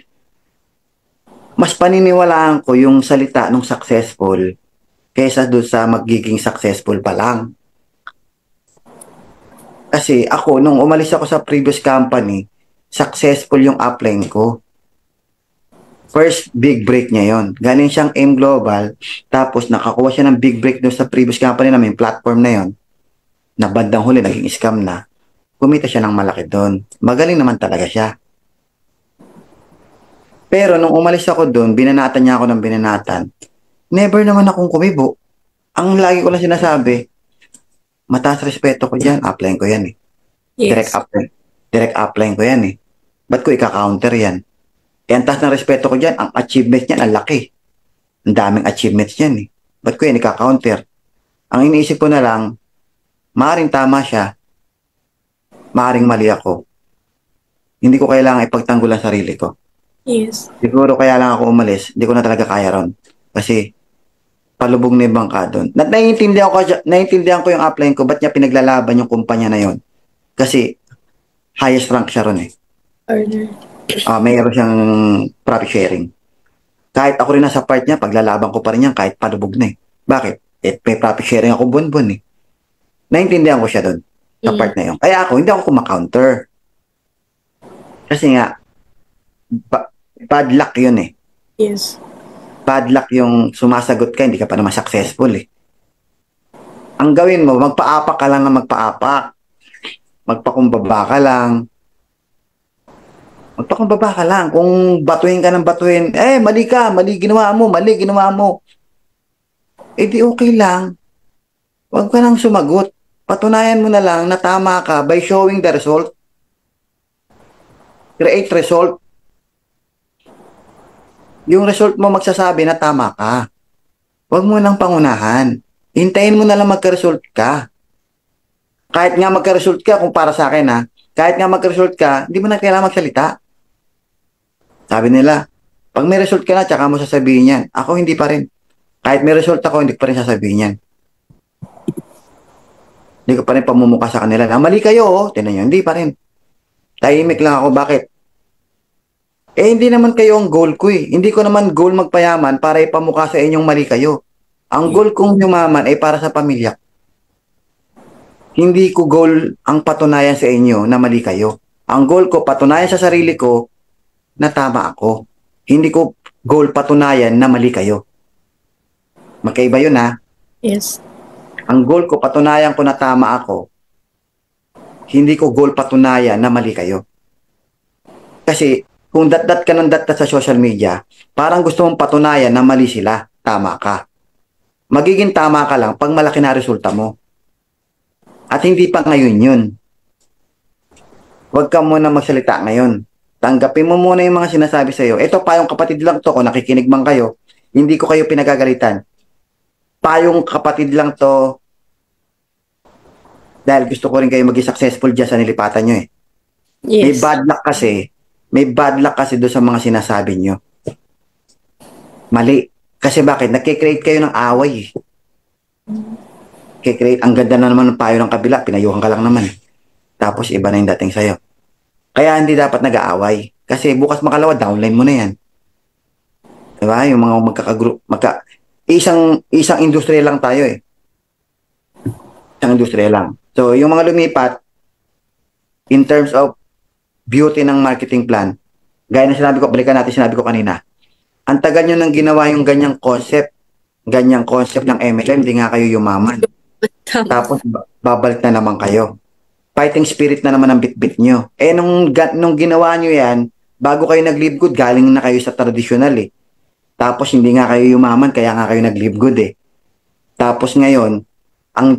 mas paniniwalaan ko yung salita ng successful kaysa doon sa magiging successful pa lang. Kasi ako, nung umalis ako sa previous company, successful yung upline ko. First big break niya yon. Galing siyang AIM Global, tapos nakakuha siya ng big break doon sa previous company namin, platform na yon, na bandang huli, naging scam na. Kumita siya ng malaki doon. Magaling naman talaga siya. Pero nung umalis ako doon, binanatan niya ako ng binanatan. Never naman akong kumibo. Ang lagi ko lang sinasabi, mataas respeto ko dyan, upline ko yan eh. Yes. Direct upline ko yan eh. Ba't ko ika-counter yan? Ang taas ng respeto ko dyan, ang achievements niyan, ang laki. Ang daming achievements niyan eh. Ba't ko yan ika-counter? Ang iniisip ko na lang, maaaring tama siya, maaaring mali ako. Hindi ko kailangan ipagtanggol ang sarili ko. Yes. Siguro kaya lang ako umalis, hindi ko na talaga kaya ron. Kasi palubog na yung bangka doon. Naiintindihan ko yung upline ko, ba't niya pinaglalaban yung kumpanya na yon? Kasi highest rank siya ron eh. Earner. Mayroon siyang profit sharing. Kahit ako rin nasa part niya, paglalaban ko pa rin yan kahit palubog na eh. Bakit? May profit sharing ako buwan-buwan eh. Naiintindihan ko siya doon sa part na yun. Kaya ako, hindi ako kumakounter. Kasi nga, bad luck yun eh. Yes. Bad luck yung sumasagot ka, hindi ka pa naman successful eh. Ang gawin mo, magpaapak ka lang na magpaapak. Magpakumbaba ka lang. Magpakumbaba ka lang. Kung batuhin ka ng batuhin, mali ka, mali ginawa mo. Di okay lang. Huwag ka nang sumagot. Patunayan mo na lang na tama ka by showing the result. Create result. Yung result mo magsasabi na tama ka. Huwag mo nang pangunahan. Hintayin mo na lang magka-result ka. Kahit nga magka-result ka, kung para sa akin kahit nga magka-result ka, hindi mo na kailangan magsalita. Sabi nila, pag may result ka na, tsaka mo sasabihin yan. Ako hindi pa rin. Kahit may result ako, hindi pa rin sasabihin yan. Hindi ko pa rin pamumuka sa kanila. Mali kayo, tinan nyo, hindi pa rin. Tahimik lang ako, bakit? Hindi naman kayo ang goal ko eh. Hindi ko naman goal magpayaman para ipamukha sa inyong mali kayo. Ang goal kong yumaman ay para sa pamilya. Hindi ko goal ang patunayan sa inyo na mali kayo. Ang goal ko, patunayan sa sarili ko na tama ako. Hindi ko goal patunayan na mali kayo. Magkaiba yun Yes. Ang goal ko, patunayan ko na tama ako. Hindi ko goal patunayan na mali kayo. Kasi kung dat-dat ka ng dat-dat sa social media, parang gusto mong patunayan na mali sila, tama ka. Magiging tama ka lang pag malaki na resulta mo. At hindi pa ngayon yun. Huwag ka muna magsalita ngayon. Tanggapin mo muna yung mga sinasabi sa iyo. Ito, payong kapatid lang to. Kung nakikinig man kayo, hindi ko kayo pinagagalitan. Payong kapatid lang to. Dahil gusto ko rin kayo maging successful dyan sa nilipatan nyo eh. Yes. May bad luck kasi doon sa mga sinasabi nyo. Mali. Kasi bakit? Nagkikreate kayo ng away eh. Kikreate, ang ganda na naman ng payo ng kabila, pinayuhan ka lang naman. Tapos iba na yung dating sa'yo. Kaya hindi dapat nag-aaway. Kasi bukas makalawa, downline mo na yan. Diba? Yung mga magkakagroup, isang industriya lang tayo eh. Isang industriya lang. So, yung mga lumipat, in terms of beauty ng marketing plan, gaya na sinabi ko, balikan natin sinabi ko kanina, ang tagal nyo nang ginawa yung ganyang concept ng MLM, hindi nga kayo yumaman. Tama. Tapos, babalik na naman kayo. Fighting spirit na naman ang bit-bit nyo. Nung ginawa nyo yan, bago kayo nag-live good, galing na kayo sa traditional eh. Tapos, hindi nga kayo yumaman, kaya nga kayo nag-live good eh. Tapos ngayon,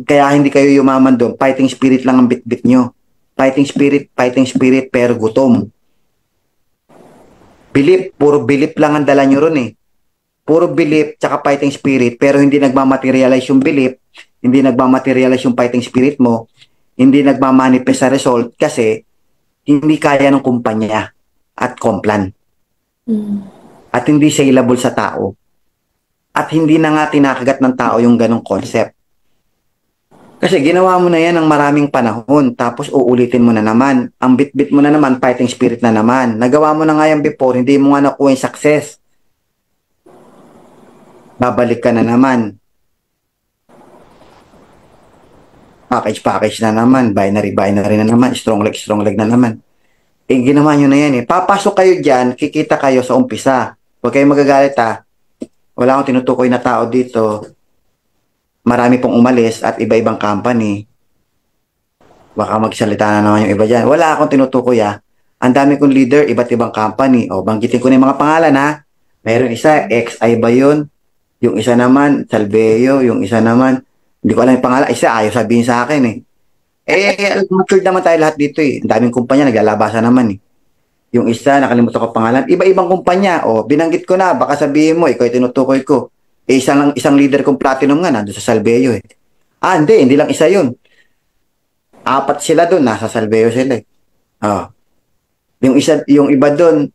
kaya hindi kayo yumaman doon, fighting spirit lang ang bit-bit nyo. Fighting spirit, pero gutom. Puro belief lang ang dala nyo ron eh. Puro belief, tsaka fighting spirit, pero hindi nagmamaterialize yung belief, hindi nagmamaterialize yung fighting spirit mo, hindi nagmamanifest sa result kasi hindi kaya ng kumpanya at complan. At hindi saleable sa tao. At hindi na nga tinakagat ng tao yung ganong concept. Kasi ginawa mo na yan ng maraming panahon, tapos uulitin mo na naman. Ang bit-bit mo na naman, fighting spirit na naman. Nagawa mo na nga yan before, hindi mo nga nakuha yung success. Babalik ka na naman. Package na naman. Binary na naman. Strong leg na naman. Eh, ginawa nyo na yan eh. Papasok kayo dyan, kikita kayo sa umpisa. Huwag kayo magagalit ha. Wala akong tinutukoy na tao dito. Marami pong umalis at iba-ibang company. Baka magsalita na naman yung iba dyan. Wala akong tinutukoy ha. Ang dami kong leader, iba't ibang company. O, banggitin ko na yung mga pangalan ha. Mayroon isa, XI ba yun? Yung isa naman, Salveo. Yung isa naman, hindi ko alam yung pangalan. Isa, ayaw sabihin sa akin eh. Matured naman tayo lahat dito eh. Ang daming kumpanya, naglalabasan naman eh. Yung isa, nakalimutan ko pangalan. Iba-ibang kumpanya. O, binanggit ko na. Baka sabihin mo, ikaw yung tinutukoy ko. Isang leader kong platinum nga, nandun sa Salveo eh. Hindi lang isa yun. 4 sila doon, nasa Salveo sila eh. Oh. Yung iba doon,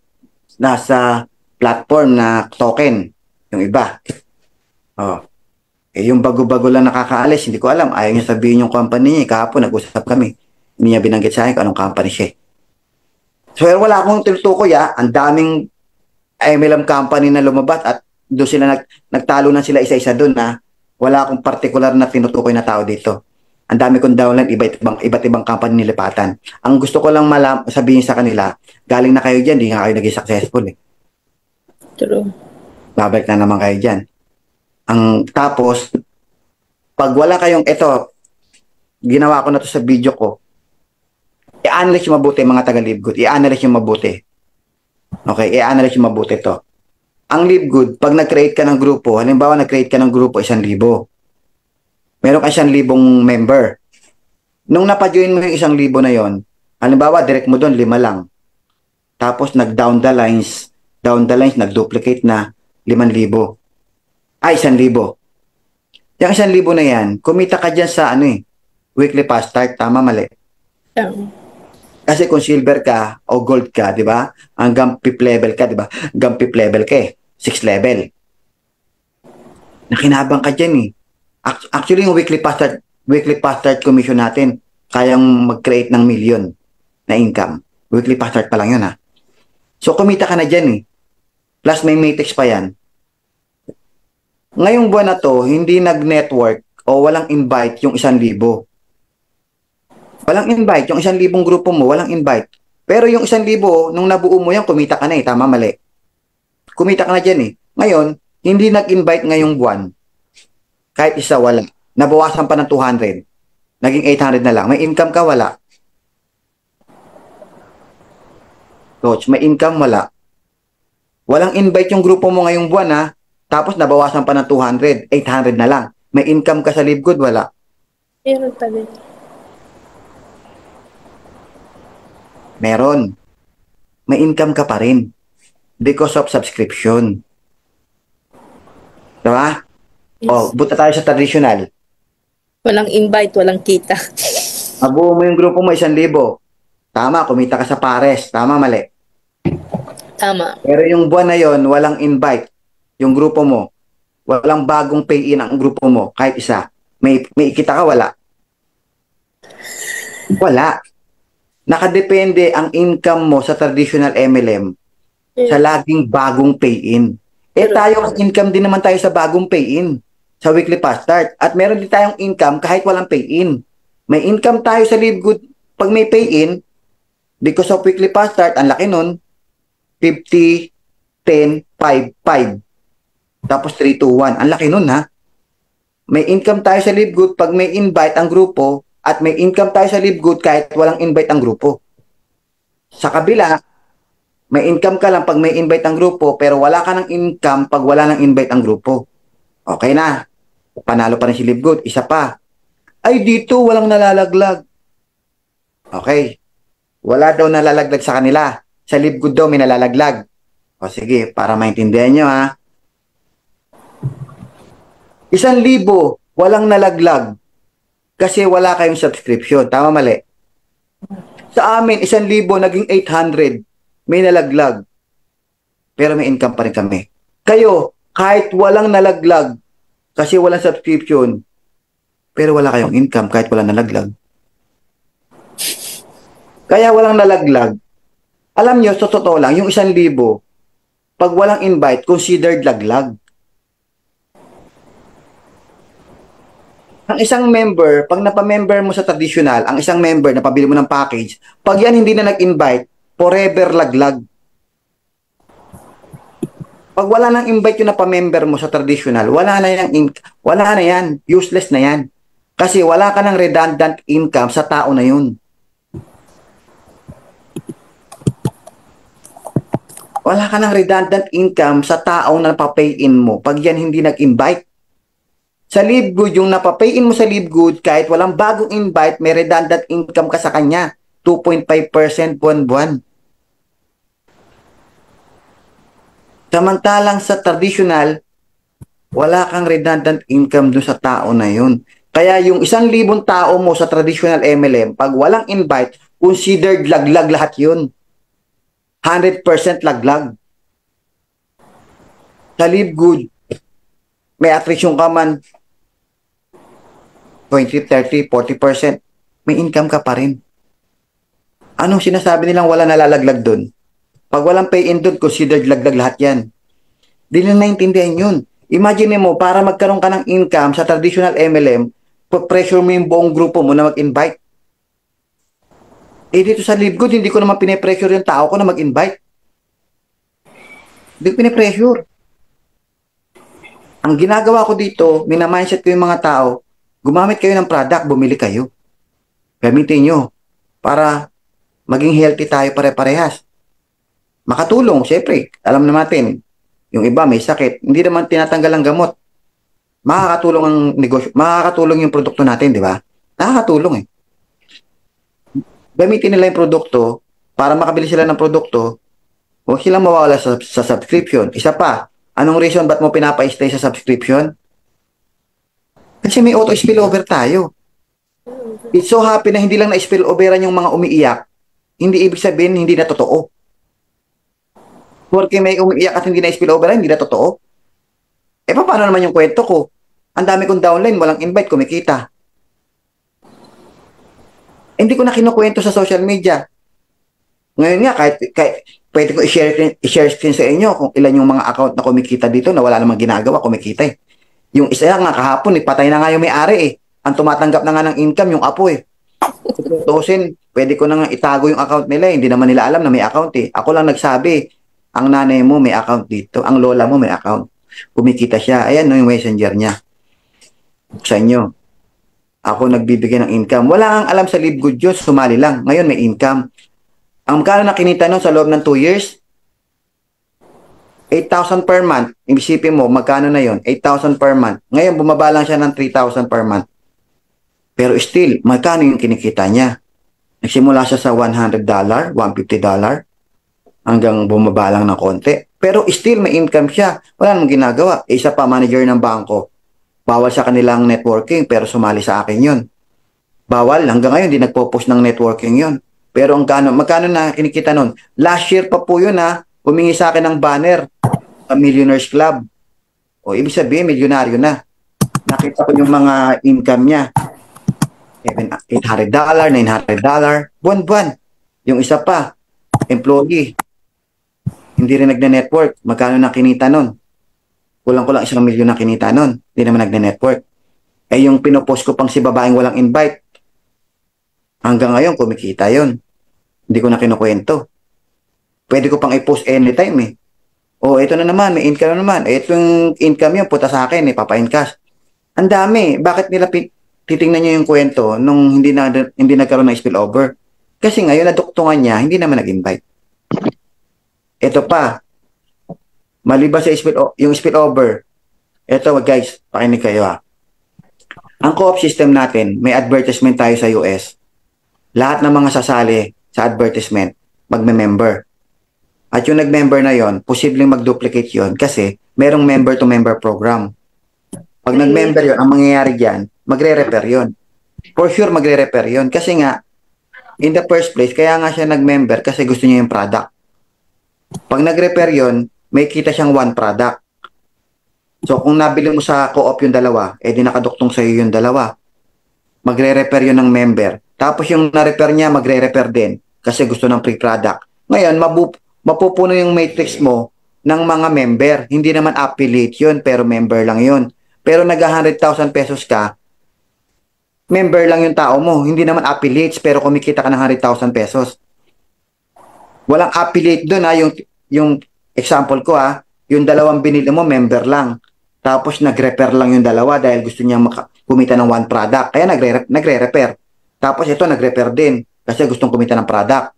nasa platform na token. Yung iba. Oh. Yung bago-bago lang nakakaalis, hindi ko alam. Ayaw niya sabihin yung company niya. Kahapon, nag-usap kami. Hindi niya binanggit sa akin kung anong company siya. So, wala akong tinutukoy ang daming MLM company na lumabas at doon sila nagtalo na sila isa-isa doon na wala akong particular na tinutukoy na tao dito. Ang dami kong downline, iba't ibang company nilipatan. Ang gusto ko lang sabihin sa kanila, galing na kayo dyan, di nga kayo naging successful eh. True. Babalik na naman kayo dyan. Tapos, pag wala kayong, ginawa ko na to sa video ko, i-analyze yung mabuti mga taga-live good. I-analyze yung mabuti. Okay, i-analyze yung mabuti to. Ang live good, pag nag-create ka ng grupo, halimbawa nag-create ka ng grupo, 1,000. Meron ka 1,000 member. Nung napajoin mo yung 1,000 na yon, halimbawa direct mo doon 5 lang. Tapos nag-down the lines, nag-duplicate na 5,000. 1,000. Yung 1,000 na yan, kumita ka dyan sa weekly fast start, tama mali? Kasi kung silver ka o gold ka, di ba? Hanggang 5th level ka, di ba? Hanggang 5th level ka 6th level. Nakinabang ka dyan eh. Actually, yung weekly fast start commission natin, kayang mag-create ng million na income. Weekly fast start pa lang yun ha. So, kumita ka na dyan eh. Plus, may matrix pa yan. Ngayong buwan na to, hindi nag-network o walang invite yung 1,000. Walang invite. Yung 1,000 grupo mo, walang invite. Pero yung 1,000, nung nabuo mo yan, kumita ka na eh. Tama, mali. Kumita ka na dyan eh. Ngayon, hindi nag-invite ngayong buwan. Kahit isa, wala. Nabawasan pa ng 200. Naging 800 na lang. May income ka, wala. Coach, may income, wala. Walang invite yung grupo mo ngayong buwan ha. Tapos nabawasan pa ng 200. 800 na lang. May income ka sa Live Good, wala. Meron pa din. Meron. May income ka pa rin. Because of subscription. Diba? Yes. O, buta tayo sa traditional. Walang invite, walang kita. Mabuo mo yung grupo mo, 1,000. Tama, kumita ka sa pares. Tama, mali. Tama. Pero yung buwan na yon, walang invite. Yung grupo mo. Walang bagong pay-in ang grupo mo. Kahit isa. May kita ka, wala. Wala. Nakadepende ang income mo sa traditional MLM sa laging bagong pay-in. Tayo, ang income din naman tayo sa bagong pay-in, sa weekly fast start. At meron din tayong income kahit walang pay-in. May income tayo sa Live Good pag may pay-in, because of weekly fast start, ang laki nun, 50, 10, 5, 5. Tapos 3, 2, 1. Ang laki nun, ha? May income tayo sa Live Good pag may invite ang grupo, at may income tayo sa Live Good kahit walang invite ang grupo. Sa kabila, may income ka lang pag may invite ang grupo, pero wala ka ng income pag wala ng invite ang grupo. Okay na. Panalo pa rin si Live Good. Isa pa. Ay, dito walang nalalaglag. Okay. Wala daw nalalaglag sa kanila. Sa Live Good daw may nalalaglag. O sige, para maintindihan nyo, ha. 1,000 walang nalaglag kasi wala kayong subscription. Tama, mali? Sa amin, 1,000 naging 800. May nalaglag. Pero may income pa rin kami. Kayo, kahit walang nalaglag kasi walang subscription, pero wala kayong income kahit walang nalaglag. Kaya walang nalaglag. Alam nyo, sa totoo lang, yung 1,000, pag walang invite, considered laglag. Ang isang member, pag napamember mo sa traditional, ang isang member, napabili mo ng package, pag yan hindi na nag-invite, forever laglag. Pag wala nang invite yung napamember mo sa traditional, wala na yan, useless na yan. Kasi wala ka ng redundant income sa tao na yun. Wala ka ng redundant income sa tao na napapay-in mo pag yan hindi nag-invite. Sa Live Good, yung napapay-in mo sa Live Good, kahit walang bagong invite, may redundant income ka sa kanya. 2.5% buwan-buwan. Samantalang sa traditional, wala kang redundant income dun sa tao na yun. Kaya yung 1,000 tao mo sa traditional MLM, pag walang invite, considered laglag lahat yun. 100% laglag. Sa Live Good, may attrition ka man, 20, 30, 40%, may income ka pa rin. Anong sinasabi nilang wala nalalaglag doon? Pag walang pay-in doon, considered laglag lahat yan. Di nila naintindihan yun. Imagine mo, para magkaroon ka ng income sa traditional MLM, pressure mo yung buong grupo mo na mag-invite. Dito sa Live Good, hindi ko naman pinipressure yung tao ko na mag-invite. Hindi ko pinipressure. Ang ginagawa ko dito, minamindset ko yung mga tao, gumamit kayo ng product, bumili kayo. Gamitin nyo para maging healthy tayo pare-parehas. Makatulong, syempre. Alam natin, yung iba may sakit, hindi naman tinatanggal ang gamot. Makakatulong ang negosyo, makakatulong yung produkto natin, di ba? Nakakatulong eh. Gamitin nila yung produkto para makabili sila ng produkto, huwag silang mawawala sa subscription. Isa pa, anong reason ba't mo pinapa-stay sa subscription? Kasi may auto spillover tayo. It's so happy na hindi lang na-spilloveran yung mga umiiyak. Hindi ibig sabihin hindi na totoo. Porque may umiiyak at hindi na-spilloveran, hindi na totoo. Paano naman yung kwento ko? Ang dami kong downline, walang invite, kumikita. Hindi ko na kinukwento sa social media. Ngayon nga, kahit pwede ko i-share screen sa inyo kung ilan yung mga account na kumikita dito na wala namang ginagawa, kumikita eh. Yung isa nga kahapon, patay na nga yung may-ari eh. Ang tumatanggap na nga ng income, yung apo eh. Tutusin, pwede ko na nga itago yung account nila eh. Hindi naman nila alam na may account eh. Ako lang nagsabi, ang nanay mo may account dito, ang lola mo may account. Kumikita siya. Ayan no, yung messenger niya. Sa inyo. Ako nagbibigay ng income. Wala kang alam sa Live Good Diyos, sumali lang. Ngayon may income. Ang magkano na kinita nun sa loob ng 2 years? 8,000 per month. Isipin mo, magkano na yon? 8,000 per month. Ngayon, bumaba lang siya ng 3,000 per month. Pero still, magkano yung kinikita niya? Nagsimula siya sa $100, $150, hanggang bumaba lang ng konti. Pero still, may income siya. Wala namang ginagawa. Isa pa, manager ng bangko. Bawal sa kanilang networking, pero sumali sa akin yon. Bawal. Hanggang ngayon, di nagpo-post ng networking yon. Pero magkano na kinikita nun? Last year pa po yun ha. Humingi sa akin ng banner. A Millionaires Club. O ibig sabihin, milyonaryo na. nakita ko yung mga income niya. $800, $900, buwan-buwan. Yung isa pa, employee, hindi rin nagne-network. Magkano na kinita nun? Kulang-kulang 1 milyon na kinita nun. Hindi naman nagne-network. Eh yung pinopost ko pang si babaeng walang invite, hanggang ngayon kumikita yon. Hindi ko na kinukwento. Pwede ko pang i-post anytime eh. O ito na naman, may income na naman. Ito yung income yun, puta sa akin eh, papa-encash. Ang dami. Bakit nila titingnan nyo yung kwento nung hindi nagkaroon ng spillover? Kasi ngayon naduktungan niya, hindi naman nag-invite. Ito pa, maliban sa yung spillover, ito guys, pakinig kayo ha. Ang co-op system natin, may advertisement tayo sa US. Lahat ng mga sasali sa advertisement, magme-member. At yung nag-member na yon, posibleng mag-duplicate yon kasi merong member-to-member program. Pag nag-member yon, ang mangyayari dyan, magre-refer yon. For sure, magre-refer yon. Kasi nga, in the first place, kaya nga siya nag-member kasi gusto niya yung product. Pag nag-refer yon, may kita siyang one product. So, kung nabili mo sa co-op yung dalawa, di nakaduktong sa'yo yung dalawa. Magre-refer yon ng member. Tapos yung na-refer niya, magre-refer din kasi gusto ng free product. Ngayon, mapupuno yung matrix mo ng mga member. Hindi naman affiliate yun, pero member lang yun. Pero nag-100,000 pesos ka, member lang yung tao mo. Hindi naman affiliates, pero kumikita ka ng 100,000 pesos. Walang affiliate doon ha. Yung example ko ha, yung dalawang binili mo, member lang. Tapos nag-refer lang yung dalawa dahil gusto niya kumita ng one product. Kaya nagre-refer. Tapos ito nag-refer din kasi gustong kumita ng product.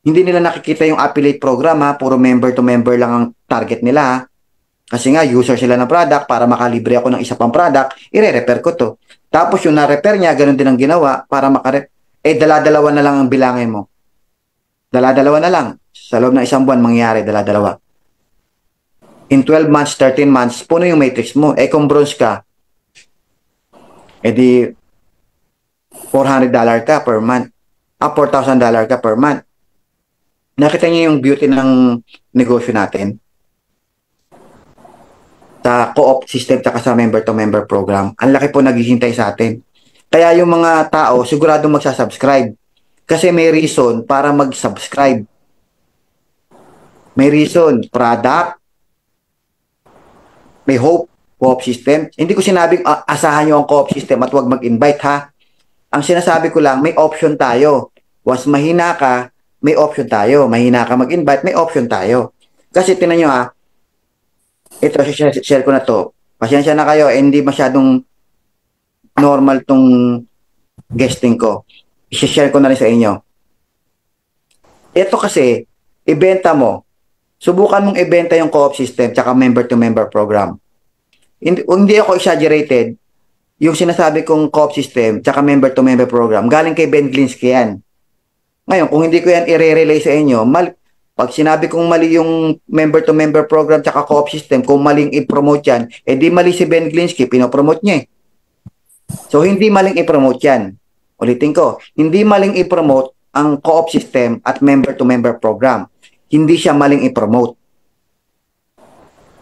Hindi nila nakikita yung affiliate program ha, puro member to member lang ang target nila ha. Kasi nga user sila ng product, para makalibre ako ng isa pang product, ire-refer ko to. Tapos yung na-refer niya, ganun din ang ginawa para dala-dalawa na lang ang bilangin mo. Dala-dalawa na lang. Sa loob ng isang buwan mangyayari, dala-dalawa. In 12 months, 13 months, puno yung matrix mo. Kung bronze ka, di $400 ka per month. $4,000 ka per month. Nakita niyo yung beauty ng negosyo natin sa co-op system at sa member-to-member program. Ang laki po naghihintay sa atin. Kaya yung mga tao, siguradong magsasubscribe. Kasi may reason para mag-subscribe. May reason, product, may hope, co-op system. Hindi ko sinabing asahan nyo ang co-op system at huwag mag-invite ha. Ang sinasabi ko lang, may option tayo. Was mahina ka, may option tayo. Mahina ka mag-invite, may option tayo. Kasi tinan nyo ha, ito, share ko na to. Pasensya na kayo, hindi masyadong normal tong guesting ko. I-share ko na rin sa inyo. Ito kasi, ibenta mo. Subukan mong ibenta yung co-op system tsaka member-to-member program. Hindi ako exaggerated. Yung sinasabi kong co-op system tsaka member-to-member program, galing kay Ben Glinsky yan. Ngayon, kung hindi ko yan i-relay sa inyo, pag sinabi kong mali yung member-to-member program tsaka co-op system, kung maling i-promote yan, di mali si Ben Glinsky, pinopromote niya eh. So, hindi maling i-promote yan. Ulitin ko, hindi maling i-promote ang co-op system at member-to-member program. Hindi siya maling i-promote.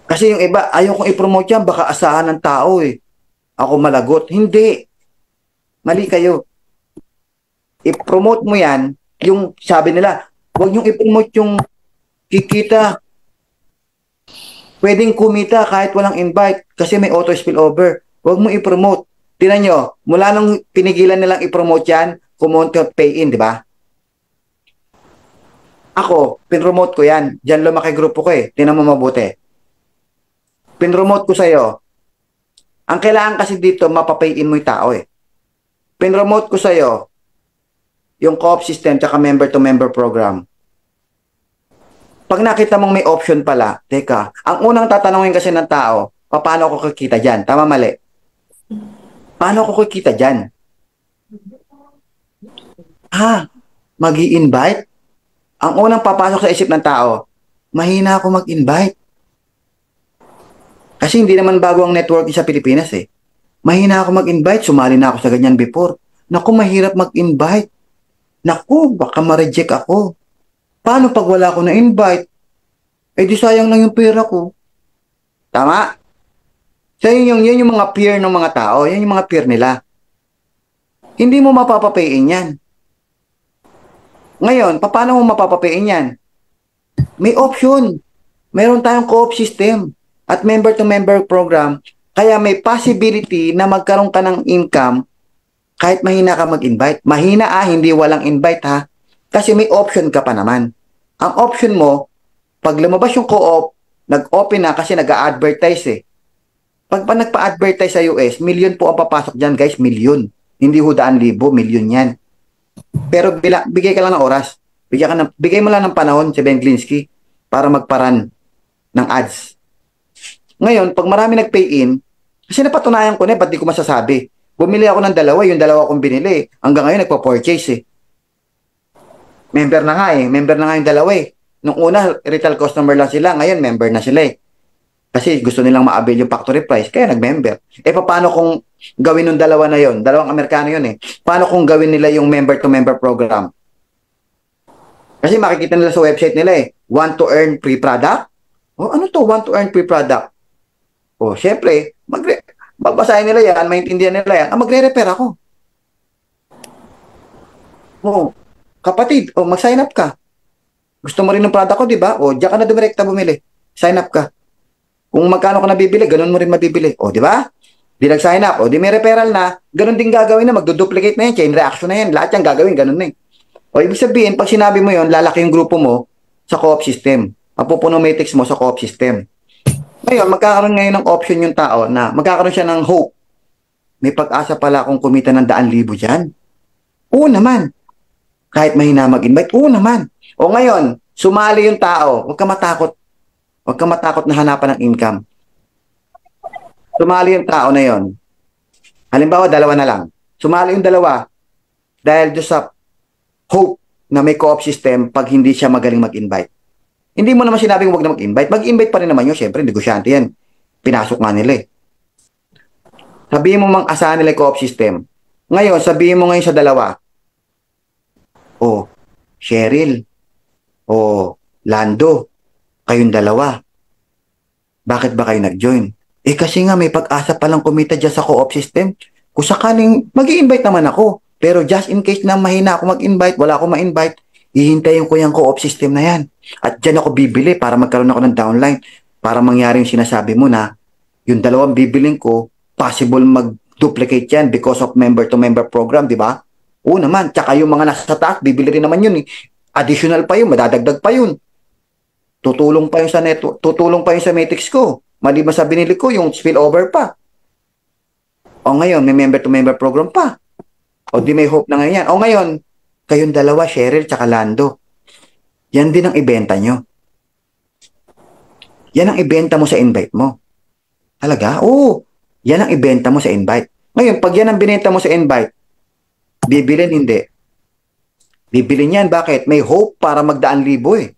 Kasi yung iba, ayaw kong i-promote yan, baka asahan ng tao eh. Ako malagot. Hindi. Mali kayo. I-promote mo yan, yung sabi nila, huwag niyong i-promote yung kikita. Pwedeng kumita kahit walang invite kasi may auto spillover. Huwag mo i-promote. Tingnan nyo, mula nung pinigilan nilang i-promote yan, kumonti at pay in, di ba? Ako, pinromote ko yan. Diyan lumaki grupo ko eh. Tingnan mo mabuti. Pinromote ko sa'yo. Ang kailangan kasi dito, mapapay in mo yung tao eh. Pinromote ko sa'yo yung co-op system tsaka member-to-member program. Pag nakita mong may option pala, teka, ang unang tatanungin kasi ng tao, paano ako kikita dyan? Tama, mali? Paano ako kikita dyan? Mag-i-invite? Ang unang papasok sa isip ng tao, mahina ako mag-invite. Kasi hindi naman bago ang networking sa Pilipinas eh. Mahina ako mag-invite, sumali na ako sa ganyan before. Naku, mahirap mag-invite. Naku, baka ma-reject ako. Paano pag wala ako na-invite? Di sayang lang yung pera ko. Tama? So yun yung mga peer ng mga tao, yun yung mga peer nila. Hindi mo mapapapayin yan. Ngayon, paano mo mapapapayin yan? May option. Meron tayong co-op system at member-to-member program. Kaya may possibility na magkaroon ka ng income kahit mahina ka mag-invite. Mahina hindi walang invite ha. Kasi may option ka pa naman. Ang option mo, pag lumabas yung co-op, nag-open na kasi nag-a-advertise eh. Pag nagpa-advertise sa US, million po ang papasok dyan guys, million. Hindi ho daan libo, million yan. Pero bigay ka lang ng oras. Bigay mo lang ng panahon si Ben Glinsky para magparan ng ads. Ngayon, pag marami nag-pay in, kasi napatunayan ko na, ba't di ko masasabi? Bumili ako ng dalawa, yung dalawa kong binili. Hanggang ngayon, nagpa-purchase eh. Member na nga yung dalawa eh. Nung una, retail customer lang sila. Ngayon, member na sila eh. Kasi gusto nilang ma-avail yung factory price, kaya nag-member. Paano kung gawin ng dalawa na yon? Dalawang Amerikano yun eh. Paano kung gawin nila yung member-to-member program? Kasi makikita nila sa website nila eh, want to earn free product? Ano to, want to earn free product? Syempre, babasahin nila yan, maintindihan nila yan, magre-repair ako. Kapatid, mag-sign up ka. Gusto mo rin ng product ko, di ba? Diyan ka na dumirekta bumili. Sign up ka. Kung magkano ka nabibili, ganun mo rin mabibili. Di ba? Di nag-sign up. Di may referral na, ganun din gagawin na, magduduplicate na yan, chain reaction na yan. Lahat yan gagawin, ganun na eh. Ibig sabihin, pag sinabi mo yon, lalaki yung grupo mo sa co-op system. Mapupuno matrix mo sa co-op system. Ngayon, magkakaroon ngayon ng option yung tao na magkakaroon siya ng hope. May pag-asa pala akong kumita ng 100,000 dyan. Oo naman. Kahit mahina mag-invite, oo naman. Ngayon, sumali yung tao, huwag ka matakot. Huwag ka matakot na hanapan ng income. Sumali yung tao na yon. Halimbawa, dalawa na lang. Sumali yung dalawa dahil doon sa hope na may co-op system pag hindi siya magaling mag-invite. Hindi mo naman sinabing huwag na mag-invite. Mag-invite pa rin naman yun. Siyempre, negosyante yan. Pinasok nga nila eh. Sabihin mo mang asahan nila yung co-op system. Ngayon, sabihin mo ngayon sa dalawa. Cheryl. Lando. Kayong dalawa. Bakit ba kayo nag-join? Kasi nga may pag-asa palang kumita dyan sa co-op system. Kung sakaling mag-i-invite naman ako. Pero just in case na mahina ako mag-invite, wala ako ma-invite, hihintayin ko yung co-op system na yan. At dyan ako bibili para magkaroon ako ng downline. Para mangyari yung sinasabi mo na yung dalawang bibiling ko, possible mag-duplicate yan because of member-to-member program, di ba? Oo naman. Tsaka yung mga nasa taas, bibili rin naman yun eh. Additional pa yun, madadagdag pa yun. Tutulong pa yun sa matrix ko. Maliban sa binili ko, yung spillover pa. Ngayon, may member-to-member program pa. Di may hope na ngayon yan. Ngayon, kayong dalawa, Cheryl tsaka Lando. Yan din ang ibenta nyo. Yan ang ibenta mo sa invite mo. Talaga? Yan ang ibenta mo sa invite. Ngayon, pag yan ang binenta mo sa invite, bibilin hindi. Bibilin yan. Bakit? May hope para magdaan libo eh.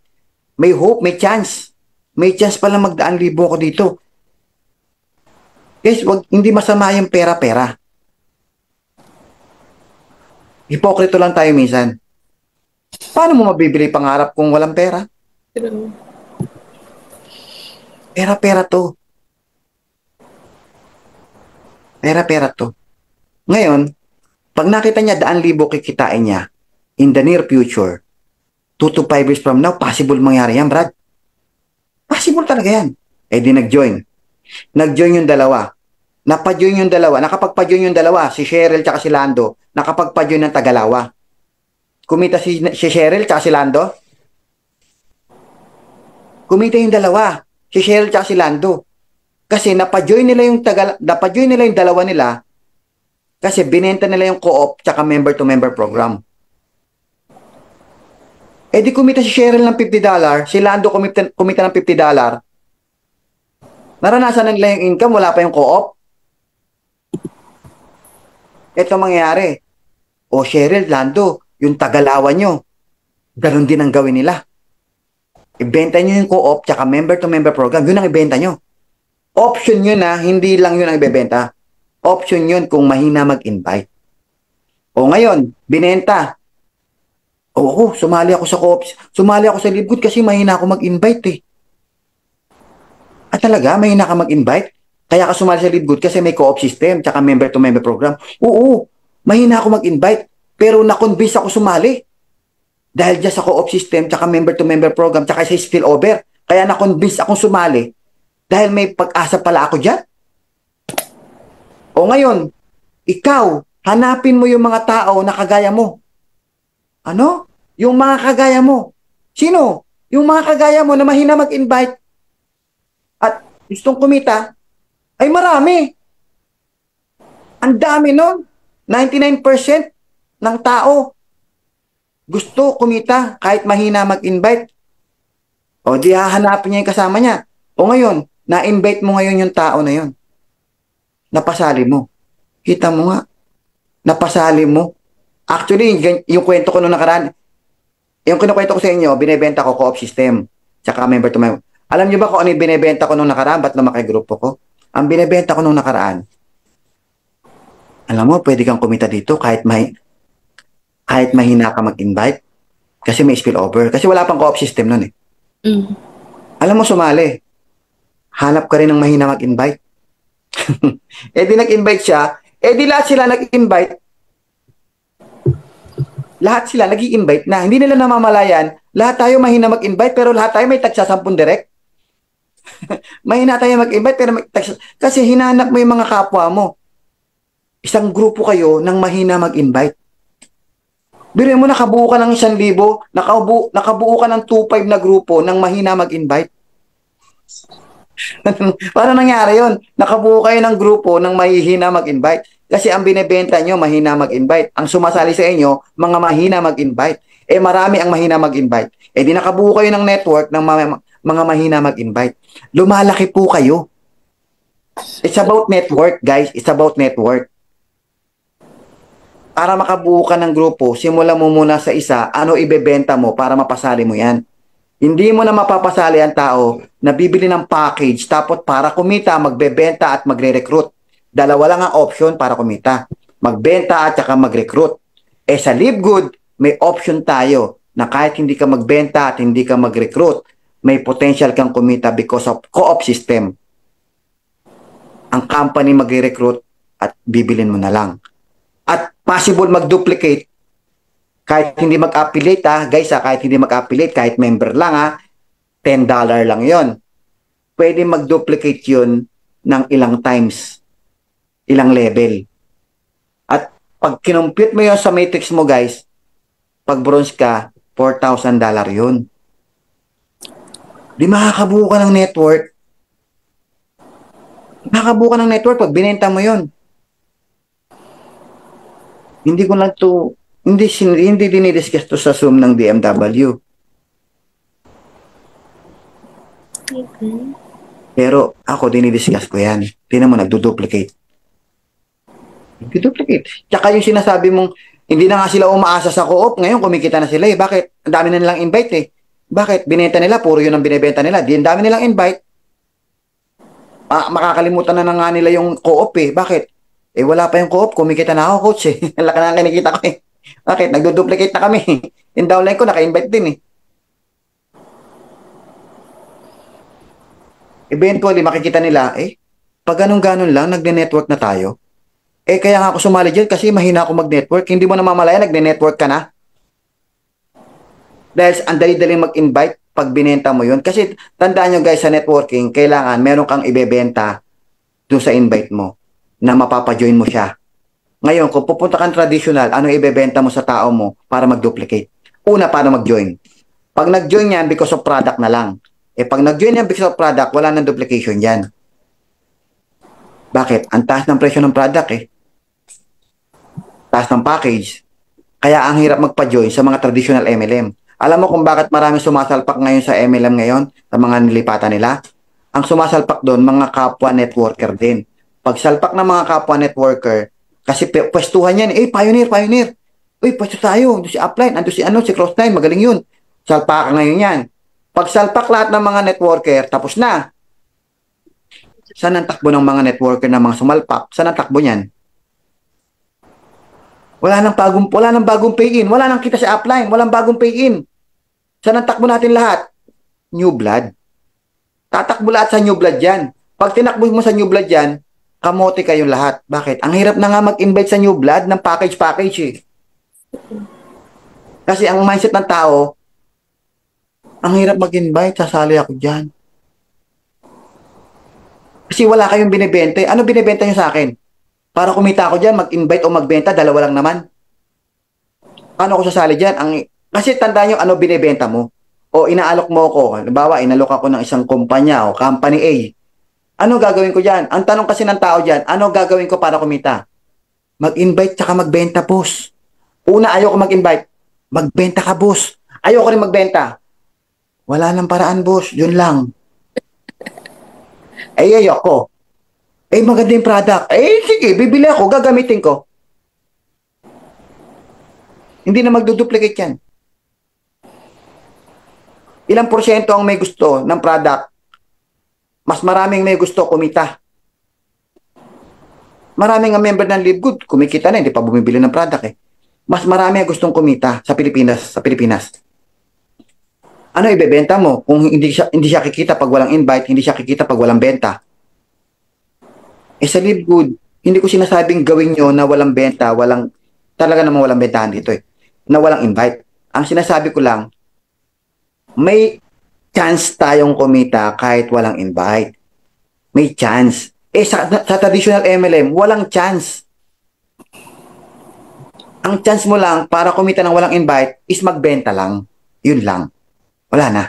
May hope, may chance. May chance pala magdaan libo ako dito. Guys, hindi masama yung pera-pera. Hipokrito lang tayo minsan. Paano mo mabibili pangarap kung walang pera? Pera-pera to. Pera-pera to. Ngayon, pag nakita niya 100,000 kikitain niya in the near future, 2 to 5 years from now, possible mangyari yan, Brad. Possible talaga yan. Di nag-join. Nag-join yung dalawa. Nakapag-join yung dalawa, si Cheryl tsaka si Lando, nakapagpa-join ng Tagalawa. Kumita si Cheryl tsaka si Lando? Kumita yung dalawa, si Cheryl tsaka si Lando. Kasi napa-join nila yung dalawa nila kasi binenta nila yung co-op tsaka member-to-member program. Di kumita si Cheryl ng $50, si Lando kumita ng $50. Naranasan na nila yung income, wala pa yung co-op. Ito mangyayari. Cheryl, Lando, yung Tagalawa nyo, ganun din ang gawin nila. Ibenta nyo yung co-op tsaka member-to-member program, yun ang ibenta nyo. Option yun hindi lang yun ang ibebenta. Option yun kung mahina mag-invite. Ngayon, binenta. Sumali ako sa co-op. Sumali ako sa Livegood kasi mahina ako mag-invite eh. Talaga, mahina ka mag-invite? Kaya ka sumali sa LiveGood kasi may co-op system tsaka member-to-member program. Oo, mahina ako mag-invite pero na-convince ako sumali. Dahil dyan sa co-op system tsaka member-to-member program tsaka sa spillover. Kaya na-convince akong sumali dahil may pag-asa pala ako dyan. O ngayon, ikaw, hanapin mo yung mga tao na kagaya mo. Ano? Yung mga kagaya mo. Sino? Yung mga kagaya mo na mahina mag-invite at gustong kumita, ay marami. Ang dami nun. 99% ng tao gusto kumita kahit mahina mag-invite. O di hahanapin niya yung kasama niya. O ngayon, na-invite mo ngayon yung tao na yun. Napasali mo. Kita mo nga. Napasali mo. Actually, yung kwento ko nung nakaraan, yung kinukwento ko sa inyo, binebenta ko co-op system. Tsaka member to member. Alam niyo ba kung ano yung binebenta ko nung nakaraan? Ba't lumaki grupo ko? Ang binebenta ko nung nakaraan, alam mo, pwede kang kumita dito kahit mahina ka mag-invite. Kasi may spillover. Kasi wala pang co-op system nun eh. Mm. Alam mo, sumali. Hanap ka rin ng mahina mag-invite. Eh di nag-invite siya. Eh di lahat sila nag-invite. Lahat sila nag-i-invite na. Hindi nila namamalayan. Lahat tayo mahina mag-invite pero lahat tayo may tagsa 10 direct. Mahina tayo mag-invite pero may tagsa. Kasi hinanap mo yung mga kapwa mo. Isang grupo kayo ng mahina mag-invite. Biro mo, nakabuo ka ng 1,000, nakabuo ka ng 2,500 na grupo ng mahina mag-invite. Paano nangyari yun? Nakabuo kayo ng grupo ng mahihina mag-invite. Kasi ang binebenta nyo, mahina mag-invite. Ang sumasali sa inyo, mga mahina mag-invite. Eh marami ang mahina mag-invite. Eh di nakabuo kayo ng network ng mga mahina mag-invite. Lumalaki po kayo. It's about network, guys. It's about network. Para makabuo ka ng grupo, simula mo muna sa isa, ano ibebenta mo para mapasali mo yan. Hindi mo na mapapasali ang tao na bibili ng package tapos para kumita, magbebenta at magre-recruit. Dalawa lang ang option para kumita. Magbenta at saka mag-recruit. Eh sa LiveGood, may option tayo na kahit hindi ka magbenta at hindi ka mag-recruit, may potential kang kumita because of co-op system. Ang company magre-recruit at bibilin mo na lang. At possible mag-duplicate kahit hindi mag-affiliate guys kahit hindi mag-affiliate, kahit member lang $10 lang yon. Pwede mag-duplicate yun ng ilang times, ilang level. At pag kinumpute mo yun sa matrix mo guys, pag bronze ka, $4,000 yun. Di makakabuo ka ng network. Makakabuo ka ng network pag binenta mo yun. Hindi ko lang to, hindi dinidiscuss to sa Zoom ng DMW. Okay. Pero ako, dinidiscuss ko yan. Tingnan mo, nagduduplicate. Nagduduplicate. Tsaka yung sinasabi mong, hindi na nga sila umaasa sa co-op, ngayon kumikita na sila eh. Bakit? Ang dami na nilang invite eh. Bakit? Binenta nila, puro yun ang binibenta nila. Di ang dami nilang invite. Makakalimutan na nga nila yung co-op eh. Bakit? Eh wala pa yung co-op, kumikita na ako coach eh. Laka na kinikita ko eh. Bakit? Nagduduplicate na kami. Yung downline ko, naka-invite din eh. Eventually, makikita nila, pag ganun-ganun lang, nagne-network na tayo. Kaya nga ako sumali dyan kasi mahina ako mag-network. Hindi mo namamalayan, nagne-network ka na. Dahil ang dali-dali mag-invite pag binenta mo yun. Kasi tandaan nyo guys, sa networking, kailangan meron kang ibebenta doon sa invite mo na mapapajoin mo siya. Ngayon, kung pupunta kang traditional, ano ibebenta mo sa tao mo para mag-duplicate? Una, para mag-join. Pag nag-join yan, because of product na lang. Pag nag-join yan because of product, wala nang duplication yan. Bakit? Ang taas ng presyo ng product eh. Taas ng package. Kaya ang hirap magpa-join sa mga traditional MLM. Alam mo kung bakit maraming sumasalpak ngayon sa MLM ngayon, sa mga nilipatan nila? Ang sumasalpak doon, mga kapwa networker din. Pag salpak ng mga kapwa networker, kasi pwestuhan yan, pioneer. Uy, pwesto tayo, ando si Upline, ando si Cross9, magaling yun. Salpak ngayon yan. Pag salpak lahat ng mga networker, tapos na. Saan ang takbo ng mga networker na mga sumalpak? Saan ang takbo niyan? Wala nang bagong pay-in. Wala nang kita si Upline. Walang bagong pay-in. Saan ang takbo natin lahat? New blood. Tatakbo lahat sa new blood yan. Pag tinakbo mo sa New Blood yan, kamote kayong lahat. Bakit? Ang hirap na nga mag-invite sa New Blood ng package eh. Kasi ang mindset ng tao, ang hirap mag-invite, sasali ako dyan. Kasi wala kayong binibenta. Ano binibenta nyo sa akin? Para kumita ako dyan, mag-invite o magbenta, dalawa lang naman. Paano ako sasali dyan? Kasi tandaan nyo, ano binibenta mo? O inaalok mo ako. Halimbawa, inalok ako ng isang kumpanya o company A. Ano gagawin ko dyan? Ang tanong kasi ng tao dyan, ano gagawin ko para kumita? Mag-invite tsaka magbenta, boss. Una, ayoko mag-invite. Magbenta ka, boss. Ayoko rin magbenta. Wala nang paraan, boss. Yun lang. Ayoko. Maganda yung product. Sige, bibili ako, gagamitin ko. Hindi na magduduplicate yan. Ilang porsyento ang may gusto ng product? Mas maraming may gusto kumita. Maraming ang member ng Live Good, kumikita na, hindi pa bumibili ng product eh. Mas marami ang gustong kumita sa Pilipinas. Ano ibebenta mo kung hindi siya kikita pag walang invite, hindi siya kikita pag walang benta? Sa Live Good, hindi ko sinasabing gawin nyo na walang benta, talaga namang walang bentahan dito eh, na walang invite. Ang sinasabi ko lang, may chance tayong kumita kahit walang invite. May chance. Sa traditional MLM, walang chance. Ang chance mo lang para kumita ng walang invite is magbenta lang. Yun lang. Wala na.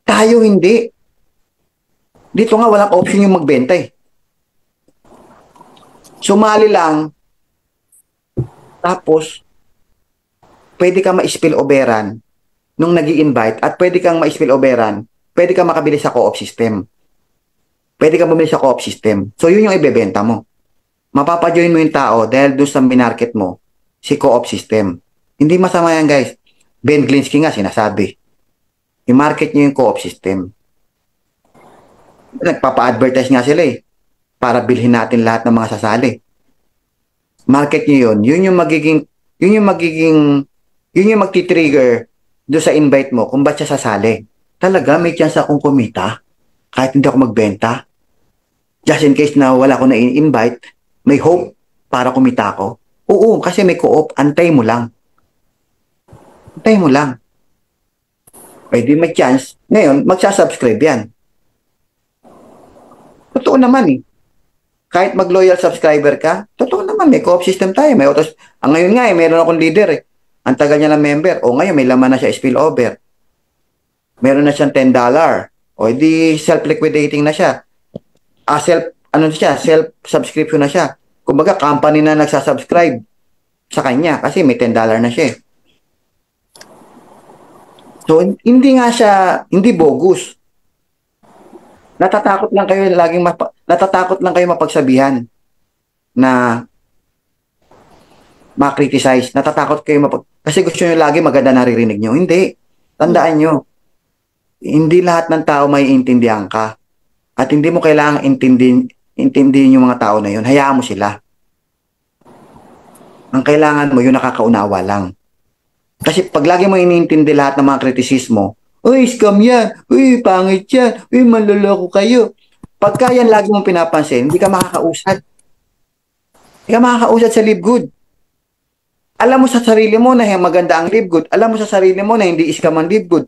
Tayo hindi. Dito nga walang option yung magbenta eh. Sumali lang, tapos pwede ka ma-spill overan nung nag-i-invite at pwede kang ma-spill overan, pwede kang makabili sa co-op system. Pwede kang bumili sa co-op system. So yun yung ibebenta mo. Mapapajoin mo yung tao dahil doon sa minarket mo, si co-op system. Hindi masama yan guys. Ben Glinsky nga sinasabi. I-market nyo yung co-op system. Nagpapa-advertise nga sila eh. Para bilhin natin lahat ng mga sasali. Market nyo yun. Yun yung magti-trigger doon sa invite mo kung ba't siya sasali. Talaga, may chance akong kumita kahit hindi ako magbenta. Just in case na wala ko na invite, may hope para kumita ako. Oo, kasi may co-op, antay mo lang. Antay mo lang. Pwede may chance. Ngayon, magsasubscribe yan. Totoo naman eh. Kahit mag-loyal subscriber ka, totoo naman, may co-op system tayo. May autos. Ngayon nga eh, meron akong leader eh. Ang tagal niya ng member. O ngayon, may laman na siya spillover. Meron na siyang $10. O di self-liquidating na siya. Self-subscription na siya. Kumbaga, company na nagsasubscribe sa kanya kasi may $10 na siya. So, hindi bogus. Natatakot lang kayo mapagsabihan na ma-criticize. Natatakot kayo kasi gusto nyo lagi maganda naririnig nyo. Hindi. Tandaan nyo. Hindi lahat ng tao may intindihan ka. At hindi mo kailangang intindihin yung mga tao na yun. Hayaan mo sila. Ang kailangan mo, yung nakakaunawa lang. Kasi pag lagi mo iniintindi lahat ng mga kritisismo, uy, scam yan, uy, pangit yan, uy, manloloko kayo. Pagka yan lagi mong pinapansin, hindi ka makakausad. Hindi ka makakausad sa Live Good. Alam mo sa sarili mo na maganda ang Live Good. Alam mo sa sarili mo na hindi scam ang Live Good.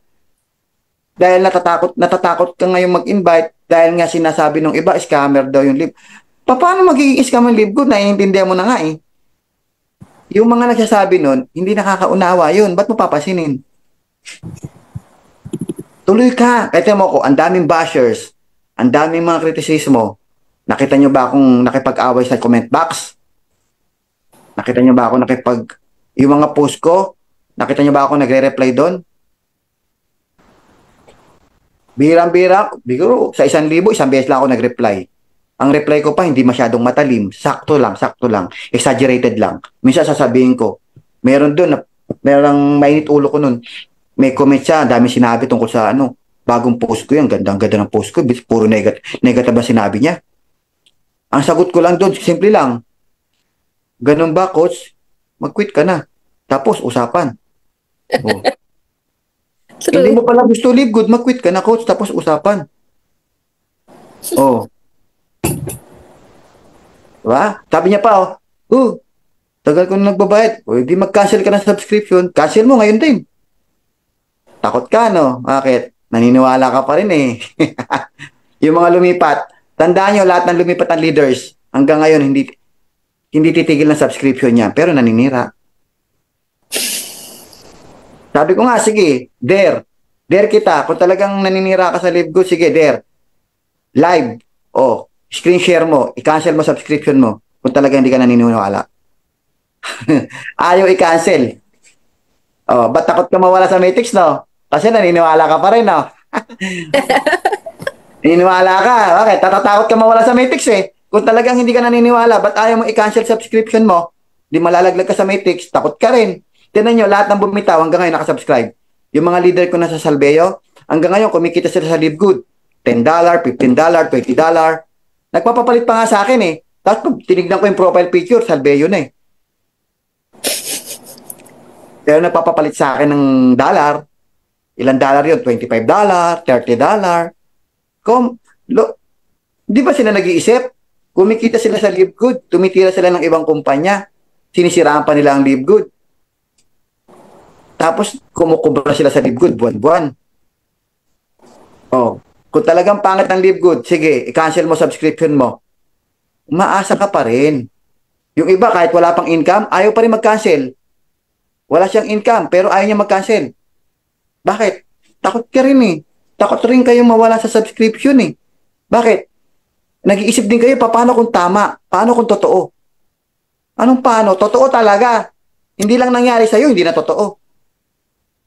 Dahil natatakot ka ngayon mag-invite, dahil nga sinasabi ng iba, scammer daw yung Live. Paano magiging scam ang Live Good? Naiintindihan mo na nga eh. Yung mga nagsasabi nun, hindi nakakaunawa yun. Ba't mo papasinin? Tuloy ka. Kaya mo ko, ang daming bashers, ang daming mga kritisismo. Nakita nyo ba akong nakipag-away sa comment box? Nakita nyo ba ako yung mga post ko? Nakita nyo ba ako nagre-reply doon? Birang-bira, bigro, sa 1,000, isang beses lang ako nag-reply. Ang reply ko pa, hindi masyadong matalim. Sakto lang. Exaggerated lang. Minsan sasabihin ko, merong mainit ulo ko nun. May comment siya, dami sinabi tungkol sa bagong post ko yan. Ganda ng post ko. Puro negative ba sinabi niya? Ang sagot ko lang doon, simple lang. Ganun ba, coach? Mag-quit ka na. Tapos, usapan. Oh. Hindi mo pala gusto Live Good, mag-quit ka na, coach. Tapos, usapan. Oh, diba? Sabi niya pa, tagal ko na nagbabayad. O, di mag-cancel ka ng subscription. Cancel mo ngayon din. Takot ka, no? Bakit? Naniniwala ka pa rin eh. Yung mga lumipat, tandaan nyo lahat ng lumipat ng leaders, hanggang ngayon hindi titigil ng subscription niya, pero naninira. Sabi ko nga, sige, dare kita. Kung talagang naninira ka sa live go, sige, dare. Live, screen share mo, i-cancel mo subscription mo kung talagang hindi ka naniniwala. Ayaw i-cancel. Ba't takot ka mawala sa Matrix, no? Kasi naniniwala ka pa rin, no? Naniniwala ka. Bakit? Tatatakot ka mawala sa Matrix eh. Kung talagang hindi ka naniniwala, ba't ayaw mo i-cancel subscription mo? Di malalaglag ka sa Matrix, takot ka rin. Tignan nyo, lahat ng bumitaw hanggang ngayon nakasubscribe. Yung mga leader ko na sa Salveo, hanggang ngayon kumikita sila sa Live Good. $10, $15, $20. Nagpapapalit pa nga sa akin eh. Tapos tinignan ko yung profile picture, Salveo na eh. Pero nagpapapalit sa akin ng dollar. Ilang dollar yun? $25, $30. Di ba sila nag-iisip? Kumikita sila sa Live Good, tumitira sila ng ibang kumpanya, sinisiraan pa nila ang Live Good. Tapos kumukubra sila sa Live Good buwan-buwan. Kung talagang pangit ng Live Good, sige, i-cancel mo subscription mo. Umaasa ka pa rin. Yung iba kahit wala pang income, ayaw pa rin mag-cancel. Wala siyang income, pero ayaw niya mag-cancel. Bakit? Takot ka rin eh. Takot rin kayo mawala sa subscription eh. Bakit? Nag-iisip din kayo, paano kung tama? Paano kung totoo? Anong paano? Totoo talaga. Hindi lang nangyari sa'yo, hindi na totoo.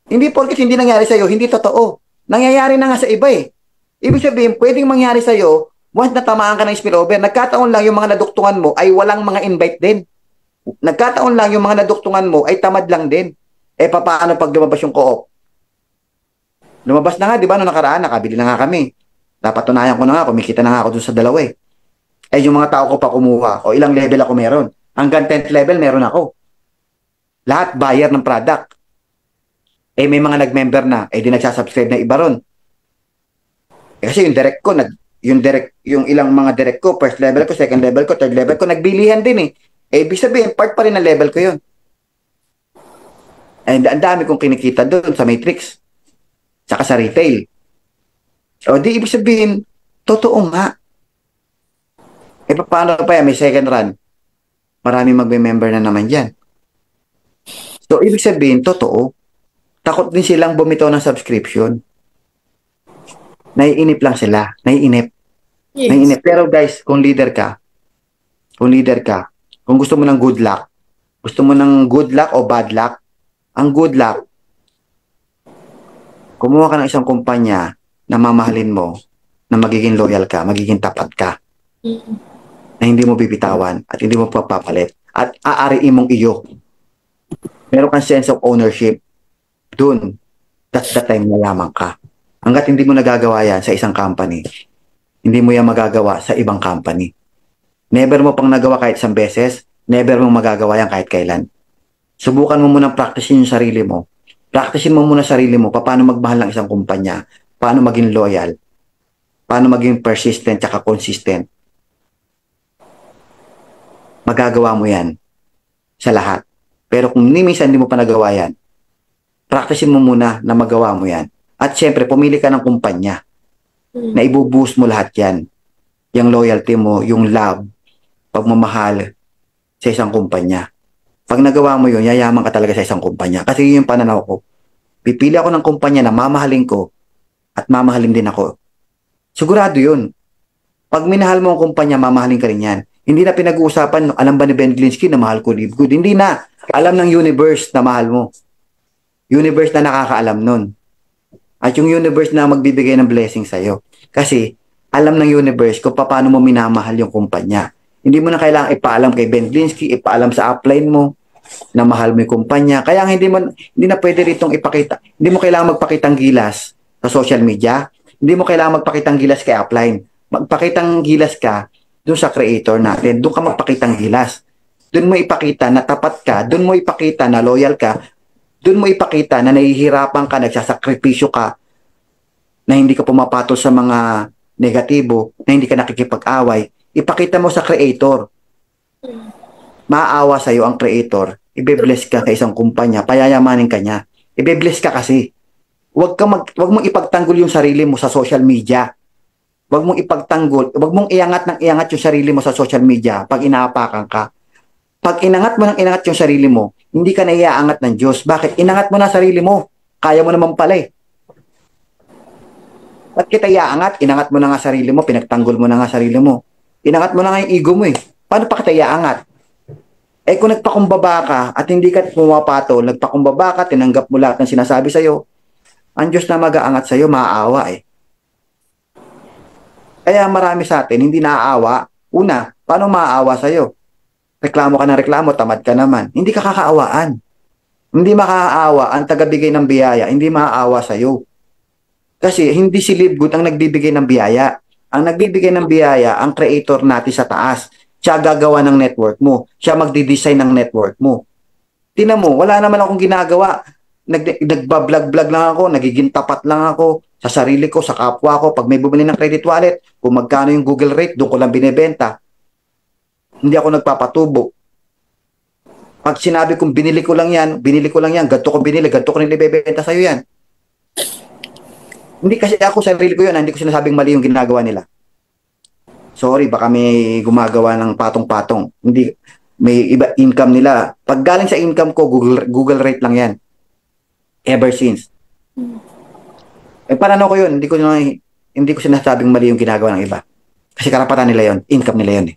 Hindi porket hindi nangyari sa'yo, hindi totoo. Nangyayari na nga sa iba eh. Ibig sabihin, pwedeng mangyari sa'yo, once natamaan ka ng spillover, nagkataon lang yung mga naduktungan mo ay walang mga invite din. Nagkataon lang yung mga naduktungan mo ay tamad lang din. Paano pag lumabas yung co-op? Lumabas na nga, di ba, noong nakaraan, nakabili na nga kami. Napatunayan ko na nga, kumikita na nga ako dun sa dalawa eh. Yung mga tao ko pa kumuha, ilang level ako meron. Hanggang 10th level meron ako. Lahat buyer ng product. May mga nag-member na, di nagsasubscribe na iba ron. Kasi yung direct ko, yung ilang mga direct ko, first level ko, second level ko, third level ko, nagbilihan din eh. Ibig sabihin, part pa rin ng level ko yun. And ang dami kong kinikita doon sa Matrix. Saka sa retail. Di ibig sabihin, totoo nga. Paano pa yan? May second run. Marami magme-member na naman dyan. So, ibig sabihin, totoo. Takot din silang bumitaw ng subscription. Naiinip lang sila. Naiinip. Yes. Naiinip. Pero guys, kung leader ka, kung gusto mo ng good luck o bad luck, ang good luck, kumuha ka ng isang kumpanya na mamahalin mo, na magiging loyal ka, magiging tapat ka, na hindi mo bibitawan at hindi mo papapalit at aariin mong iyo. Meron kang sense of ownership. Dun, that's the time na lamang ka. Hanggat hindi mo nagagawa yan sa isang company, hindi mo yan magagawa sa ibang company. Never mo pang nagawa kahit isang beses, never mo magagawa yan kahit kailan. Subukan mo munang practicein yung sarili mo. Practicein mo muna sarili mo, paano magmahal ng isang kumpanya, paano maging loyal, paano maging persistent at consistent. Magagawa mo yan sa lahat. Pero kung minsan hindi mo pa nagawa yan, practicein mo muna na magawa mo yan. At syempre, pumili ka ng kumpanya na ibubuhos mo lahat yan. Yung loyalty mo, yung love, pagmamahal sa isang kumpanya. Pag nagawa mo yun, yayaman ka talaga sa isang kumpanya. Kasi yun yung pananaw ko. Pipili ako ng kumpanya na mamahalin ko at mamahalin din ako. Sigurado yun. Pag minahal mo ang kumpanya, mamahalin ka rin yan. Hindi na pinag-uusapan, alam ba ni Ben Glinsky na mahal ko Live Good? Hindi na. Alam ng universe na mahal mo. Universe na nakakaalam nun. At yung universe na magbibigay ng blessing sa'yo. Kasi alam ng universe kung paano mo minamahal yung kumpanya. Hindi mo na kailangang ipaalam kay Ben Glinsky, ipaalam sa upline mo na mahal mo yung kumpanya. Kaya hindi na pwede ritong ipakita. Hindi mo kailangang magpakitang gilas sa social media. Hindi mo kailangang magpakitang gilas kay upline. Magpakitang gilas ka doon sa creator natin. Doon ka magpakitang gilas. Doon mo ipakita na tapat ka. Doon mo ipakita na loyal ka. Doon mo ipakita na nahihirapan ka, nagsasakripisyo ka, na hindi ka pumapatol sa mga negatibo, na hindi ka nakikipag-away, ipakita mo sa creator. Maawa sa'yo ang creator, ibe-bless ka sa isang kumpanya, payayamanin ka niya. Ibe-bless ka kasi. Wag mong ipagtanggol yung sarili mo sa social media. Wag mong ipagtanggol, wag mong iangat ng iangat yung sarili mo sa social media pag inaapakan ka. Pag inangat mo ng inangat yung sarili mo, hindi ka na iaangat ng Diyos. Bakit? Inangat mo na sarili mo. Kaya mo naman pala eh. Ba't kita iaangat? Inangat mo na nga sarili mo, pinagtanggol mo na nga sarili mo. Inangat mo na nga yung ego mo eh. Paano pa kita iaangat? Eh kung nagpakumbaba ka at hindi ka pumapato, nagpakumbaba ka, tinanggap mo lahat ng sinasabi sa'yo, ang Diyos na mag-aangat sa'yo, maaawa eh. Kaya marami sa atin, hindi naaawa. Una, paano maaawa sa'yo? Reklamo ka ng reklamo, tamad ka naman. Hindi ka kakaawaan. Hindi makakaawa ang tagabigay ng biyaya, hindi maaawa sa'yo. Kasi hindi si Live Good ang nagbibigay ng biyaya. Ang nagbibigay ng biyaya, ang creator natin sa taas. Siya gagawa ng network mo. Siya magdi-design ng network mo. Tingnan mo, wala naman akong ginagawa. Nagbablog-vlog lang ako, nagiging tapat lang ako sa sarili ko, sa kapwa ko. Pag may bumili ng credit wallet, kung magkano yung Google rate, doon ko lang binibenta. Hindi ako nagpapatubo. Pag sinabi kong binili ko lang yan, ganito ko binili, ganito ko rin ibebenta sa'yo yan. Hindi kasi ako sarili ko yun, hindi ko sinasabing mali yung ginagawa nila. Sorry, baka may gumagawa ng patong-patong. Hindi, may iba income nila. Pag galing sa income ko, Google rate lang yan. Ever since. Eh, paano ko yun? Hindi ko sinasabing mali yung ginagawa ng iba. Kasi karapatan nila yun, income nila yun eh.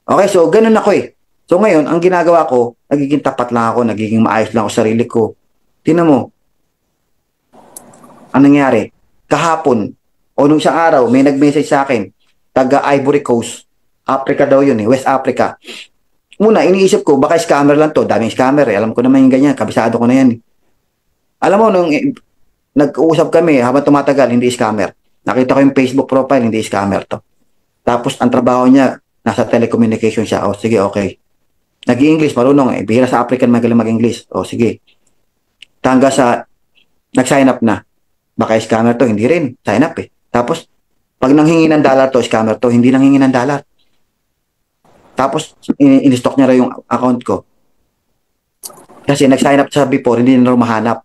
Okay, so ganun ako eh. So ngayon, ang ginagawa ko, nagiging tapat lang ako, nagiging maayos lang ako sa sarili ko. Tingnan mo, anong nangyari? Kahapon, o nung isang araw, may nag-message sa akin, taga Ivory Coast, Africa daw yun eh, West Africa. Una, iniisip ko, baka scammer lang to, daming scammer eh. Alam ko naman yung ganyan, kabisado ko na yan eh. Alam mo, nung nag-uusap kami, habang tumatagal, hindi scammer. Nakita ko yung Facebook profile, hindi scammer to. Tapos, ang trabaho niya, nasa telecommunication siya. O, sige, okay. Nag-i-English, marunong eh. Bihira sa African, magaling mag-English. O, sige. Tangga sa, nag-sign up na. Baka scammer to, hindi rin. Sign up eh. Tapos, pag nanghingi ng dollar to, scammer to, hindi nanghingi ng dollar. Tapos, in-stock niya rin yung account ko. Kasi nag-sign up siya before, hindi na mahanap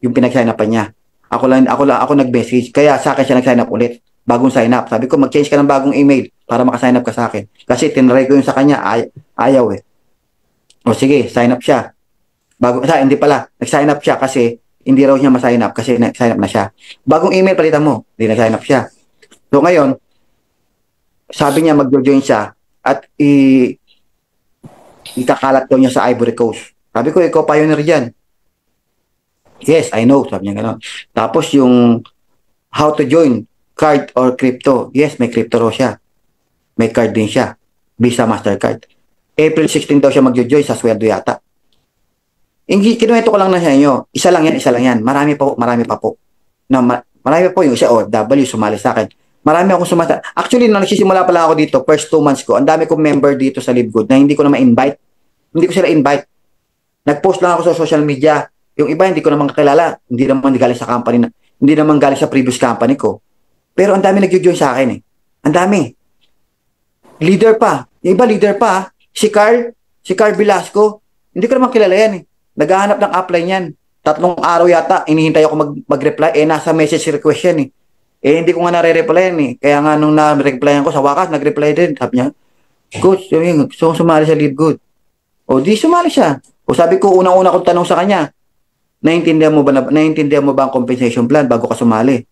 yung pinag-sign upan niya. Ako nag-message. Kaya sa akin siya nag-sign up ulit. Bagong sign up. Sabi ko, mag-change ka ng bagong email para makasign up ka sa akin. Kasi tinry ko yung sa kanya, ayaw eh. O sige, sign up siya. Hindi pala, nag-sign up siya kasi hindi raw niya ma-sign up kasi nag-sign up na siya. Bagong email palitan mo, hindi nag-sign up siya. So ngayon, sabi niya mag-join siya at ikakalat daw niya sa Ivory Coast. Sabi ko, ikaw pioneer dyan. Yes, I know. Sabi niya gano'n. Tapos yung how to join, card or crypto. Yes, may crypto raw siya. May card din siya. Visa, Mastercard. April 16 daw siya mag-join sa sweldo yata. Kinuwento ko lang na sa inyo. Isa lang yan. Marami pa po. Marami pa po yung isa OFW sumali sa akin. Marami akong sumali. Actually, nung nagsisimula pa lang ako dito, first 2 months ko, ang dami kong member dito sa Live Good na hindi ko na ma-invite. Hindi ko sila invite. Nag-post lang ako sa social media. Yung iba, hindi ko naman kakilala. Hindi naman galing sa company hindi naman galing sa previous company ko. Pero ang dami nag-join sa akin eh. Ang dami. Leader pa. Yung iba leader pa. Si Carl Velasco. Hindi ko naman kilala yan eh. Naghahanap ng upline yan. 3 araw yata, inihintay ako mag-reply. Nasa message request yan eh. Hindi ko nga nare-reply yan eh. Kaya nga nung na-replyan ko sa wakas, nag-reply din. Sabi niya, Coach, so sumali sa Live Good. O di sumali siya. O sabi ko, unang-una kong tanong sa kanya, naintindihan mo ba ang compensation plan bago ka sumali?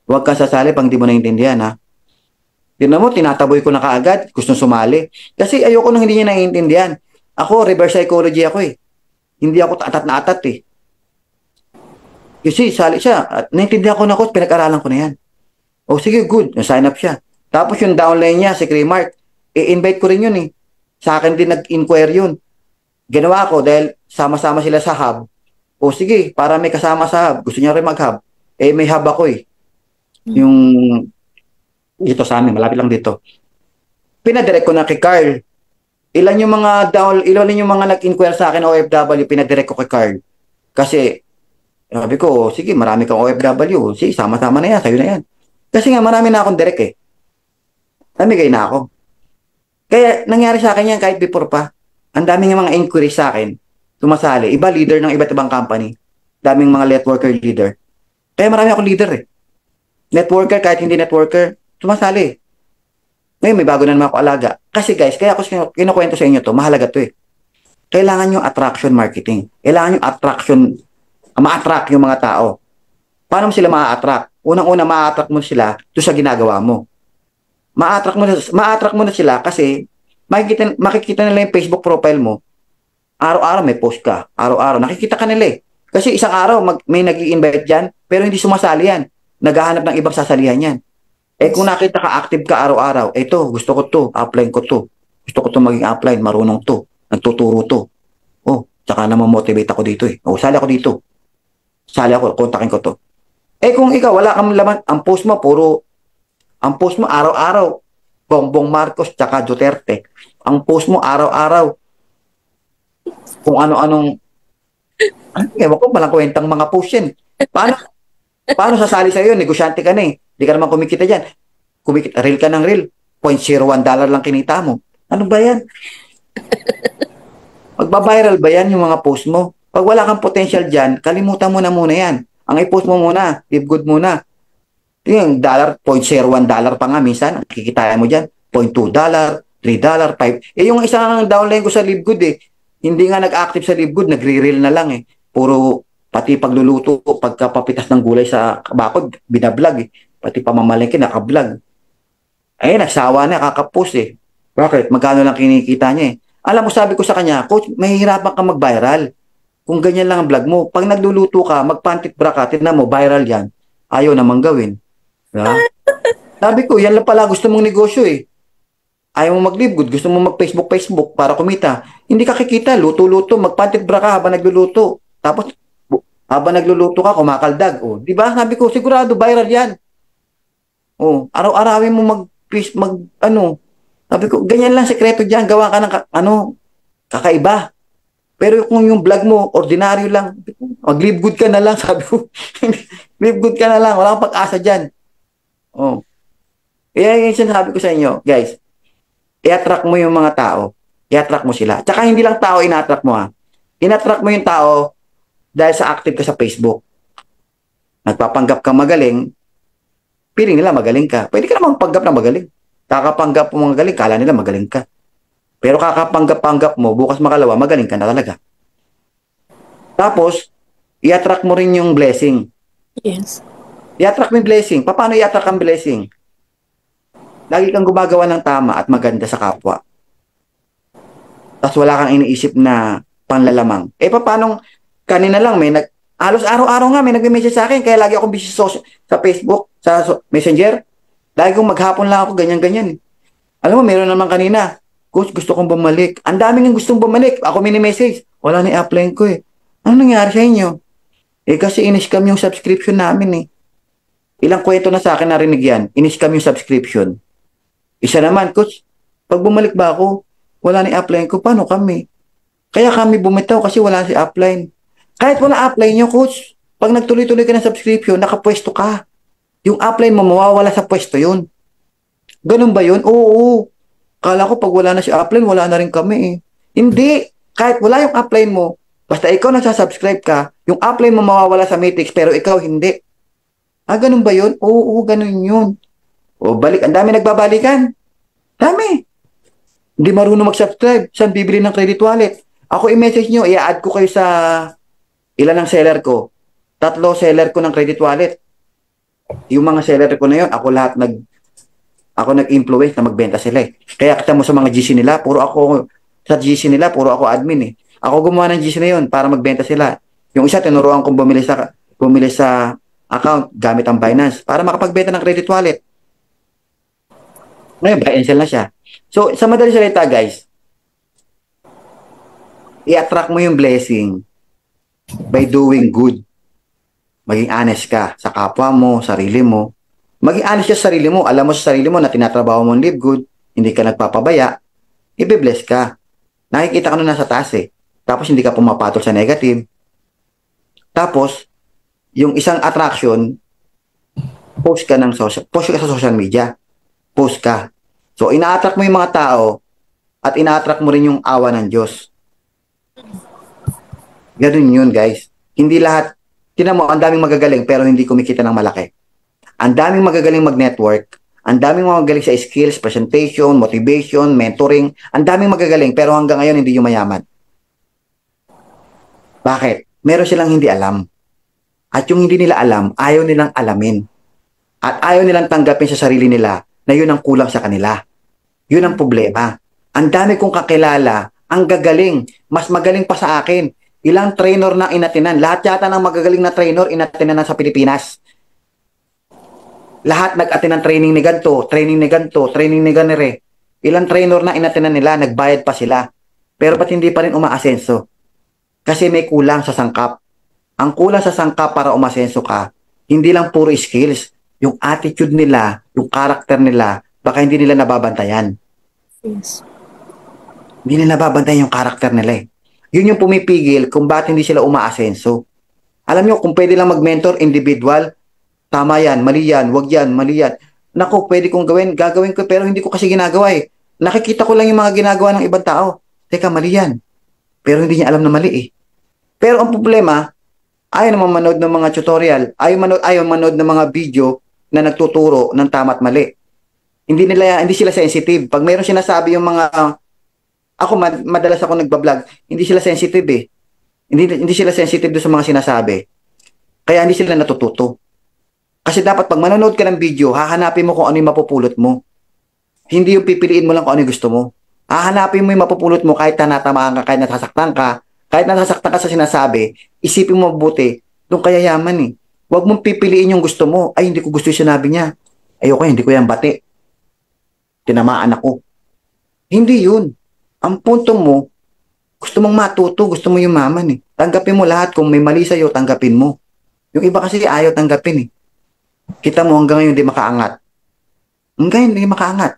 Huwag kang sasali pang di mo naintindihan ha. Tignan mo, tinataboy ko na kaagad, gustong sumali. Kasi ayoko nang hindi niya naiintindihan. Ako, reverse psychology ako eh. Hindi ako atat na atat eh. Kasi sali siya, at naintindihan ko na ako, pinag-aralan ko na yan. O sige, good, sign up siya. Tapos yung downline niya, si Cremark, i-invite ko rin yun eh. Sa akin din nag-inquire yun. Ginawa ko dahil sama-sama sila sa hub. O sige, para may kasama sa hub, gusto niya rin mag-hub. May hub ako eh. Yung dito sa amin, malapit lang dito. Pinadirect ko na kay Carl. Ilan yung mga nag-inquire sa akin OFW, pinadirect ko kay Carl. Kasi sabi ko, sige, marami kang OFW. Sige, sama-sama na yan, sa'yo na yan. Kasi nga, marami na akong direct eh. namigay na ako. Kaya nangyari sa akin yan kahit before pa. Ang daming mga inquiries sa akin, sumasali. Iba leader ng iba't ibang company. Daming mga networker leader. Kaya marami ako leader eh. Networker kahit hindi networker, sumasali. Ngayon may bago na naman ako alaga. Kasi guys, kaya ako kinukwento sa inyo to, mahalaga to eh. Kailangan yung attraction marketing. Kailangan yung attraction, ma-attract yung mga tao. Paano mo sila ma-attract? Unang-una, ma-attract mo sila doon sa ginagawa mo. Ma-attract mo na sila kasi makikita nila yung Facebook profile mo. Araw-araw may post ka. Araw-araw. Nakikita ka nila eh. Kasi isang araw may nag-i-invite dyan, pero hindi sumasali yan. Naghahanap ng ibang sasalihan yan. Eh kung nakita ka active ka araw-araw, eto, gusto ko to, upline ko to. Gusto ko to maging upline, marunong to. Nagtuturo to. Oh, tsaka namomotivate ako dito eh. Oh, sali ako dito. Sali ako, kontakin ko to. Eh kung ikaw, wala kang laman, ang post mo araw-araw, Bongbong Marcos tsaka Duterte. Ang post mo araw-araw, kung ano-anong, ewan ko, malang kwentang mga post yan. Paano sasali sa'yo? Negosyante ka na eh. Hindi ka naman kumikita dyan. Reel ka ng reel. $0.01 lang kinita mo. Ano ba yan? Magbabiral ba yan yung mga post mo? Pag wala kang potential dyan, kalimutan mo na muna yan. Ang i-post mo muna, live good muna. Yung $0.01 pa nga minsan, kikitain mo dyan, $0.2, $3, $5. Eh yung isang downline ko sa live good eh, hindi nga nag-active sa live good, nagre-reel na lang eh. Puro, pati pagluluto, pagkapapitas ng gulay sa bakod, binablog eh. Pati pamamalengke, nakablog. Eh, nagsawa na, kakapost eh. Bakit? Magkano lang kinikita niya eh. Alam mo, sabi ko sa kanya, Coach, mahihirapan ka mag-viral. Kung ganyan lang ang vlog mo, pag nagluluto ka, magpantit bra ka, tignan mo, viral yan. Ayaw namang gawin. Diba? Sabi ko, yan lang pala gusto mong negosyo eh. Ayaw mo mag-live good, gusto mo mag-Facebook para kumita. Hindi ka kikita, luto-luto, magpantit bra ka habang nagluluto. Tapos, habang nagluluto ka, kumakaldag. Oh, di ba? Sabi ko, sigurado, viral yan. Oh, araw-arawin mo sabi ko, ganyan lang sekreto diyan, gawa ka ng kakaiba. Pero kung yung vlog mo, ordinaryo lang, mag-live good ka na lang, sabi ko. Live good ka na lang, wala kang pag-asa diyan. Oh. Kaya yung sinasabi ko sa inyo, guys, i-attract mo yung mga tao. I-attract mo sila. Tsaka hindi lang tao ina-attract mo ha. In-attract mo yung tao dahil sa active ka sa Facebook. Nagpapanggap ka magaling, piling nila magaling ka. Pwede ka naman panggap na magaling. Kakapanggap mo magaling, kala nila magaling ka. Pero kakapanggap-panggap mo, bukas makalawa, magaling ka na talaga. Tapos, i-attract mo rin yung blessing. Yes. I-attract mo yung blessing. Paano i-attract ang blessing? Lagi kang gumagawa ng tama at maganda sa kapwa. Tapos wala kang iniisip na panlalamang. Eh, paano, kanina lang, halos araw-araw nga may nag-message sa akin, kaya lagi akong busy sa Facebook, sa Messenger. Lagi kong maghapon lang ako, ganyan-ganyan. Alam mo, meron naman kanina, Coach, gusto kong bumalik. Ang daming yung gustong bumalik. Ako mini-message. Wala na i-upline ko eh. Ano nangyari sa inyo? Eh kasi in-scam yung subscription namin eh. Ilang kwento na sa akin narinig yan. In-scam yung subscription. Isa naman, Coach, pag bumalik ba ako, wala na i-upline ko, paano kami? Kaya kami bumitaw kasi wala si upline. Kahit wala upline nyo, Coach, pag nagtuloy-tuloy ka ng subscription, nakapwesto ka. Yung upline mo, mawawala sa pwesto yun. Ganun ba yun? Oo. Kala ko pag wala na si upline, wala na rin kami eh. Hindi. Kahit wala yung upline mo, basta ikaw nagsasubscribe ka, yung upline mo mawawala sa Matrix, pero ikaw hindi. Ah, ganun ba yun? Oo, ganun yun. O, balik. Ang dami nagbabalikan. Dami. Hindi marunong mag-subscribe. Saan bibili ng credit wallet? Ako i-message nyo, i-add ko kayo sa ilan ang seller ko. 3 seller ko ng credit wallet. Yung mga seller ko na yun, ako nag-influence na magbenta sila eh. Kaya kita mo sa mga GC nila, sa GC nila, puro ako admin eh. Ako gumawa ng GC na yun para magbenta sila. Yung isa, tinuruan kong bumili sa account gamit ang Binance para makapagbenta ng credit wallet. Ngayon, buy and sell na siya. So, sa madali salita guys, i-attract mo yung blessing by doing good. Maging honest ka sa kapwa mo, sarili mo. Maging honest ka sa sarili mo. Alam mo sa sarili mo na tinatrabaho mo live good, hindi ka nagpapabaya, i-bless ka. Nakikita ka na nasa taas eh. Tapos hindi ka pumapatol sa negative. Tapos, yung isang attraction, post ka sa social media. Post ka. So, ina-attract mo yung mga tao at ina-attract mo rin yung awa ng Diyos. Ganun yun, guys. Hindi lahat, tinan mo, ang daming magagaling pero hindi kumikita ng malaki. Ang daming magagaling mag-network, ang daming magagaling sa skills, presentation, motivation, mentoring, ang daming magagaling pero hanggang ngayon hindi yung mayaman. Bakit? Meron silang hindi alam. At yung hindi nila alam, ayaw nilang alamin. At ayaw nilang tanggapin sa sarili nila na yun ang kulang sa kanila. Yun ang problema. Ang dami kong kakilala, ang gagaling, mas magaling pa sa akin. Ilang trainer na inatinan. Lahat yata ng magagaling na trainer inatinan na sa Pilipinas. Lahat nag-attend ng training ni ganto, training ni ganto, training ni ganere. Ilang trainer na inatinan nila, nagbayad pa sila. Pero ba't hindi pa rin umaasenso? Kasi may kulang sa sangkap. Ang kulang sa sangkap para umasenso ka, hindi lang puro skills. Yung attitude nila, yung character nila, baka hindi nila nababantayan. Yes. Hindi nila nababantayan yung character nila eh. Yun yung pumipigil kung bakit hindi sila umaasenso. Alam nyo, kung pwede lang mag-mentor individual, tama yan, mali yan, wag yan, mali yan. Naku, pwede kong gawin, gagawin ko pero hindi ko kasi ginagawa eh. Nakikita ko lang yung mga ginagawa ng ibang tao. Teka, mali yan. Pero hindi niya alam na mali eh. Pero ang problema, ayaw naman manood ng mga tutorial, ayaw manood ng mga video na nagtuturo ng tama at mali. Hindi sila sensitive. Pag mayroong sinasabi yung mga, ako madalas ako nagbablog, hindi sila sensitive eh. Hindi sila sensitive doon sa mga sinasabi. Kaya hindi sila natututo. Kasi dapat pag manonood ka ng video, hahanapin mo kung ano yung mapupulot mo. Hindi yung pipiliin mo lang kung ano yung gusto mo. Hahanapin mo yung mapupulot mo kahit na natamaan ka, kahit nasasaktan ka sa sinasabi, isipin mo mabuti, doon kaya yaman eh. Huwag mong pipiliin yung gusto mo. Ay, hindi ko gusto yung sinabi niya. Ayoko, hindi ko yan bati. Tinamaan ako. Hindi yun. Ang punto mo, gusto mong matuto, gusto mo yumaman eh. Tanggapin mo lahat. Kung may mali sa'yo, tanggapin mo. Yung iba kasi ayaw tanggapin eh. Kita mo hanggang ngayon hindi makaangat. Hanggang ngayon hindi makaangat.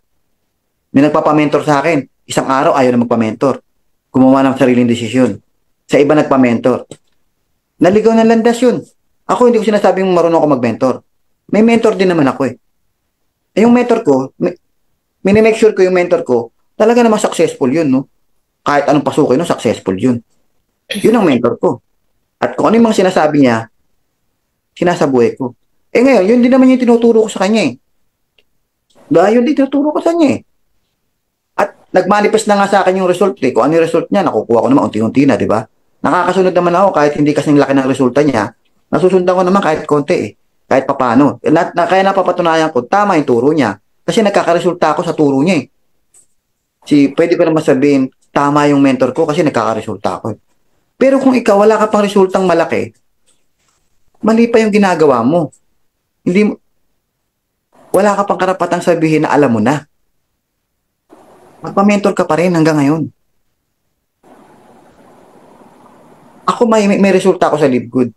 May nagpapamentor sa akin. Isang araw ayaw na magpamentor. Gumawa ng sariling desisyon. Sa iba nagpamentor. Naligaw ng landas yun. Ako hindi ko sinasabing marunong ako mag-mentor. May mentor din naman ako eh. Eh yung mentor ko, minimake sure ko yung mentor ko, talaga naman successful yun, no? Kahit anong pasukin, no, successful yun. Yun ang mentor ko. At kung ano yung mga sinasabi niya, sinasabuhay ko. Eh ngayon, yun din naman yung tinuturo ko sa kanya eh. Dahil yun din tinuturo ko sa kanya eh. At nag-manifest na nga sa akin yung result eh. Kung ano yung result niya, nakukuha ko naman unti-unti na, di ba? Nakakasunod naman ako kahit hindi kasing laki ng resulta niya. Nasusundan ko naman kahit konti eh. Kahit papano. Kaya napapatunayan ko, tama yung turo niya. Kasi nagkakaresulta ako sa turo niya eh. Pwede ko naman sabihin, tama yung mentor ko kasi nagkakaresulta ako eh. Pero kung ikaw wala ka pang resultang malaki, mali pa yung ginagawa mo. Wala ka pang karapatang sabihin na alam mo na. Magpa-mentor ka pa rin hanggang ngayon. Ako may resulta ako sa Live Good.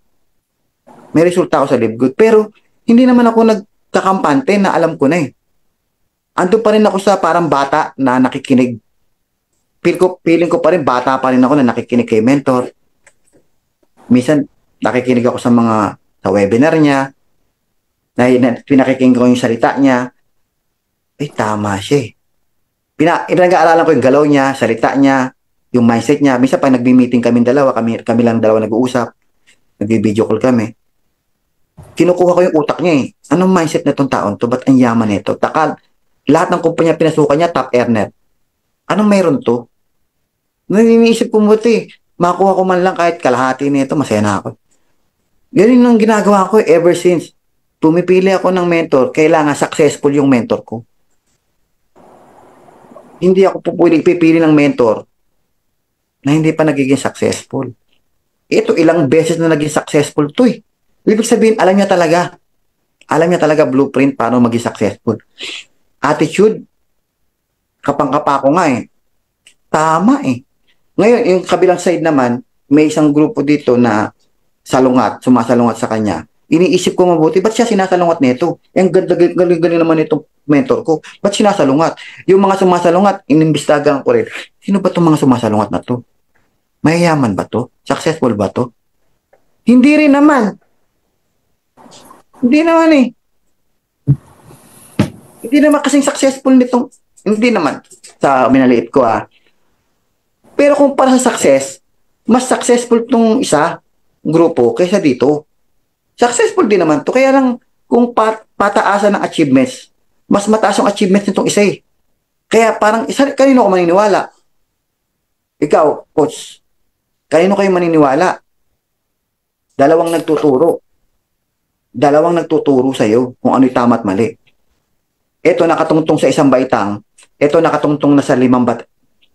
May resulta ako sa Live Good. Pero hindi naman ako nagkakampante na alam ko na eh. Ando pa rin ako sa parang bata na nakikinig. Feeling ko pa rin bata pa rin ako na nakikinig kay mentor. Minsan nakikinig ako sa webinar niya. Pinakikinggan ko yung salita niya. Ay, tama siya eh. Pinag-aaralan ko yung galaw niya, salita niya, yung mindset niya. Minsan pag nagbi-meeting kami dalawa, kami lang dalawa nag-uusap, nagbi-video call kami. Kinukuha ko yung utak niya eh. Anong mindset na itong taon to? Ba't ang yaman nito? Lahat ng kumpanya pinasukan niya, top earner. Anong meron to? Naniisip ko buti, makuha ko man lang kahit kalahati nito, masaya na ako. Ganun ang ginagawa ko ever since. Pumipili ako ng mentor, kailangan successful yung mentor ko. Hindi ako pipili ng mentor na hindi pa nagiging successful. Ito, ilang beses na naging successful to eh. Ibig sabihin, alam niya talaga. Alam niya talaga blueprint paano maging successful. Attitude, kapang-kapa ko nga eh. Tama eh. Ngayon, yung kabilang side naman, may isang grupo dito na sumasalungat sa kanya. Iniisip ko mabuti, ba't siya sinasalungat nito? Ang galing naman itong mentor ko. Ba't sinasalungat? Yung mga sumasalungat, inimbestigahan ko rin. Sino ba itong mga sumasalungat na to? Mayayaman ba to? Successful ba to? Hindi rin naman. Hindi naman eh. Hindi naman kasing successful Hindi naman sa minaliit ko Pero kung para sa success, mas successful tong isa, grupo, kaysa dito. Successful din naman to. Kaya lang, kung pataasan ng achievements, mas mataas yung achievements nitong isa eh. Kaya parang, kanino ko maniniwala? Ikaw, coach, kanino kayo maniniwala? Dalawang nagtuturo. Dalawang nagtuturo sa'yo kung ano'y tama at mali. Ito nakatungtong sa isang baitang, ito nakatungtong na sa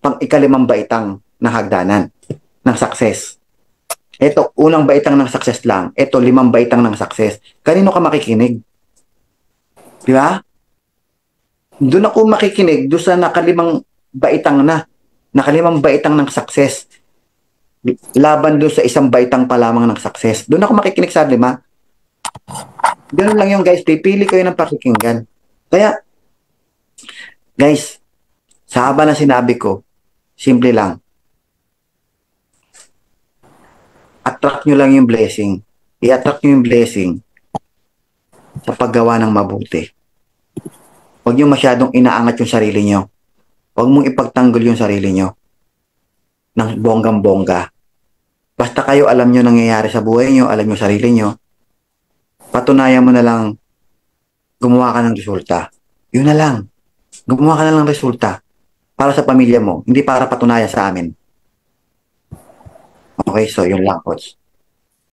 pang-ikalimang baitang na hagdanan ng success. Ito, unang baitang ng success lang. Ito, 5 baitang ng success. Kanino ka makikinig? Di ba? Doon ako makikinig doon sa nakalimang baitang na. Nakalimang baitang ng success. Laban doon sa isang baitang pa lamang ng success. Doon ako makikinig sa 5. Ganun lang yung guys. Pipili kayo ng pakikinggan. Kaya, guys, sa haba na sinabi ko, simple lang. Attract nyo lang yung blessing. I-attract nyo yung blessing sa paggawa ng mabuti. Huwag nyo masyadong inaangat yung sarili nyo. Huwag mong ipagtanggol yung sarili nyo ng bonggang-bongga. Basta kayo alam nyo nangyayari sa buhay nyo, alam nyo sarili nyo, patunayan mo na lang gumawa ka ng resulta. Yun na lang. Gumawa ka na lang ng resulta para sa pamilya mo, hindi para patunayan sa amin. Okay, so yun lang, coach.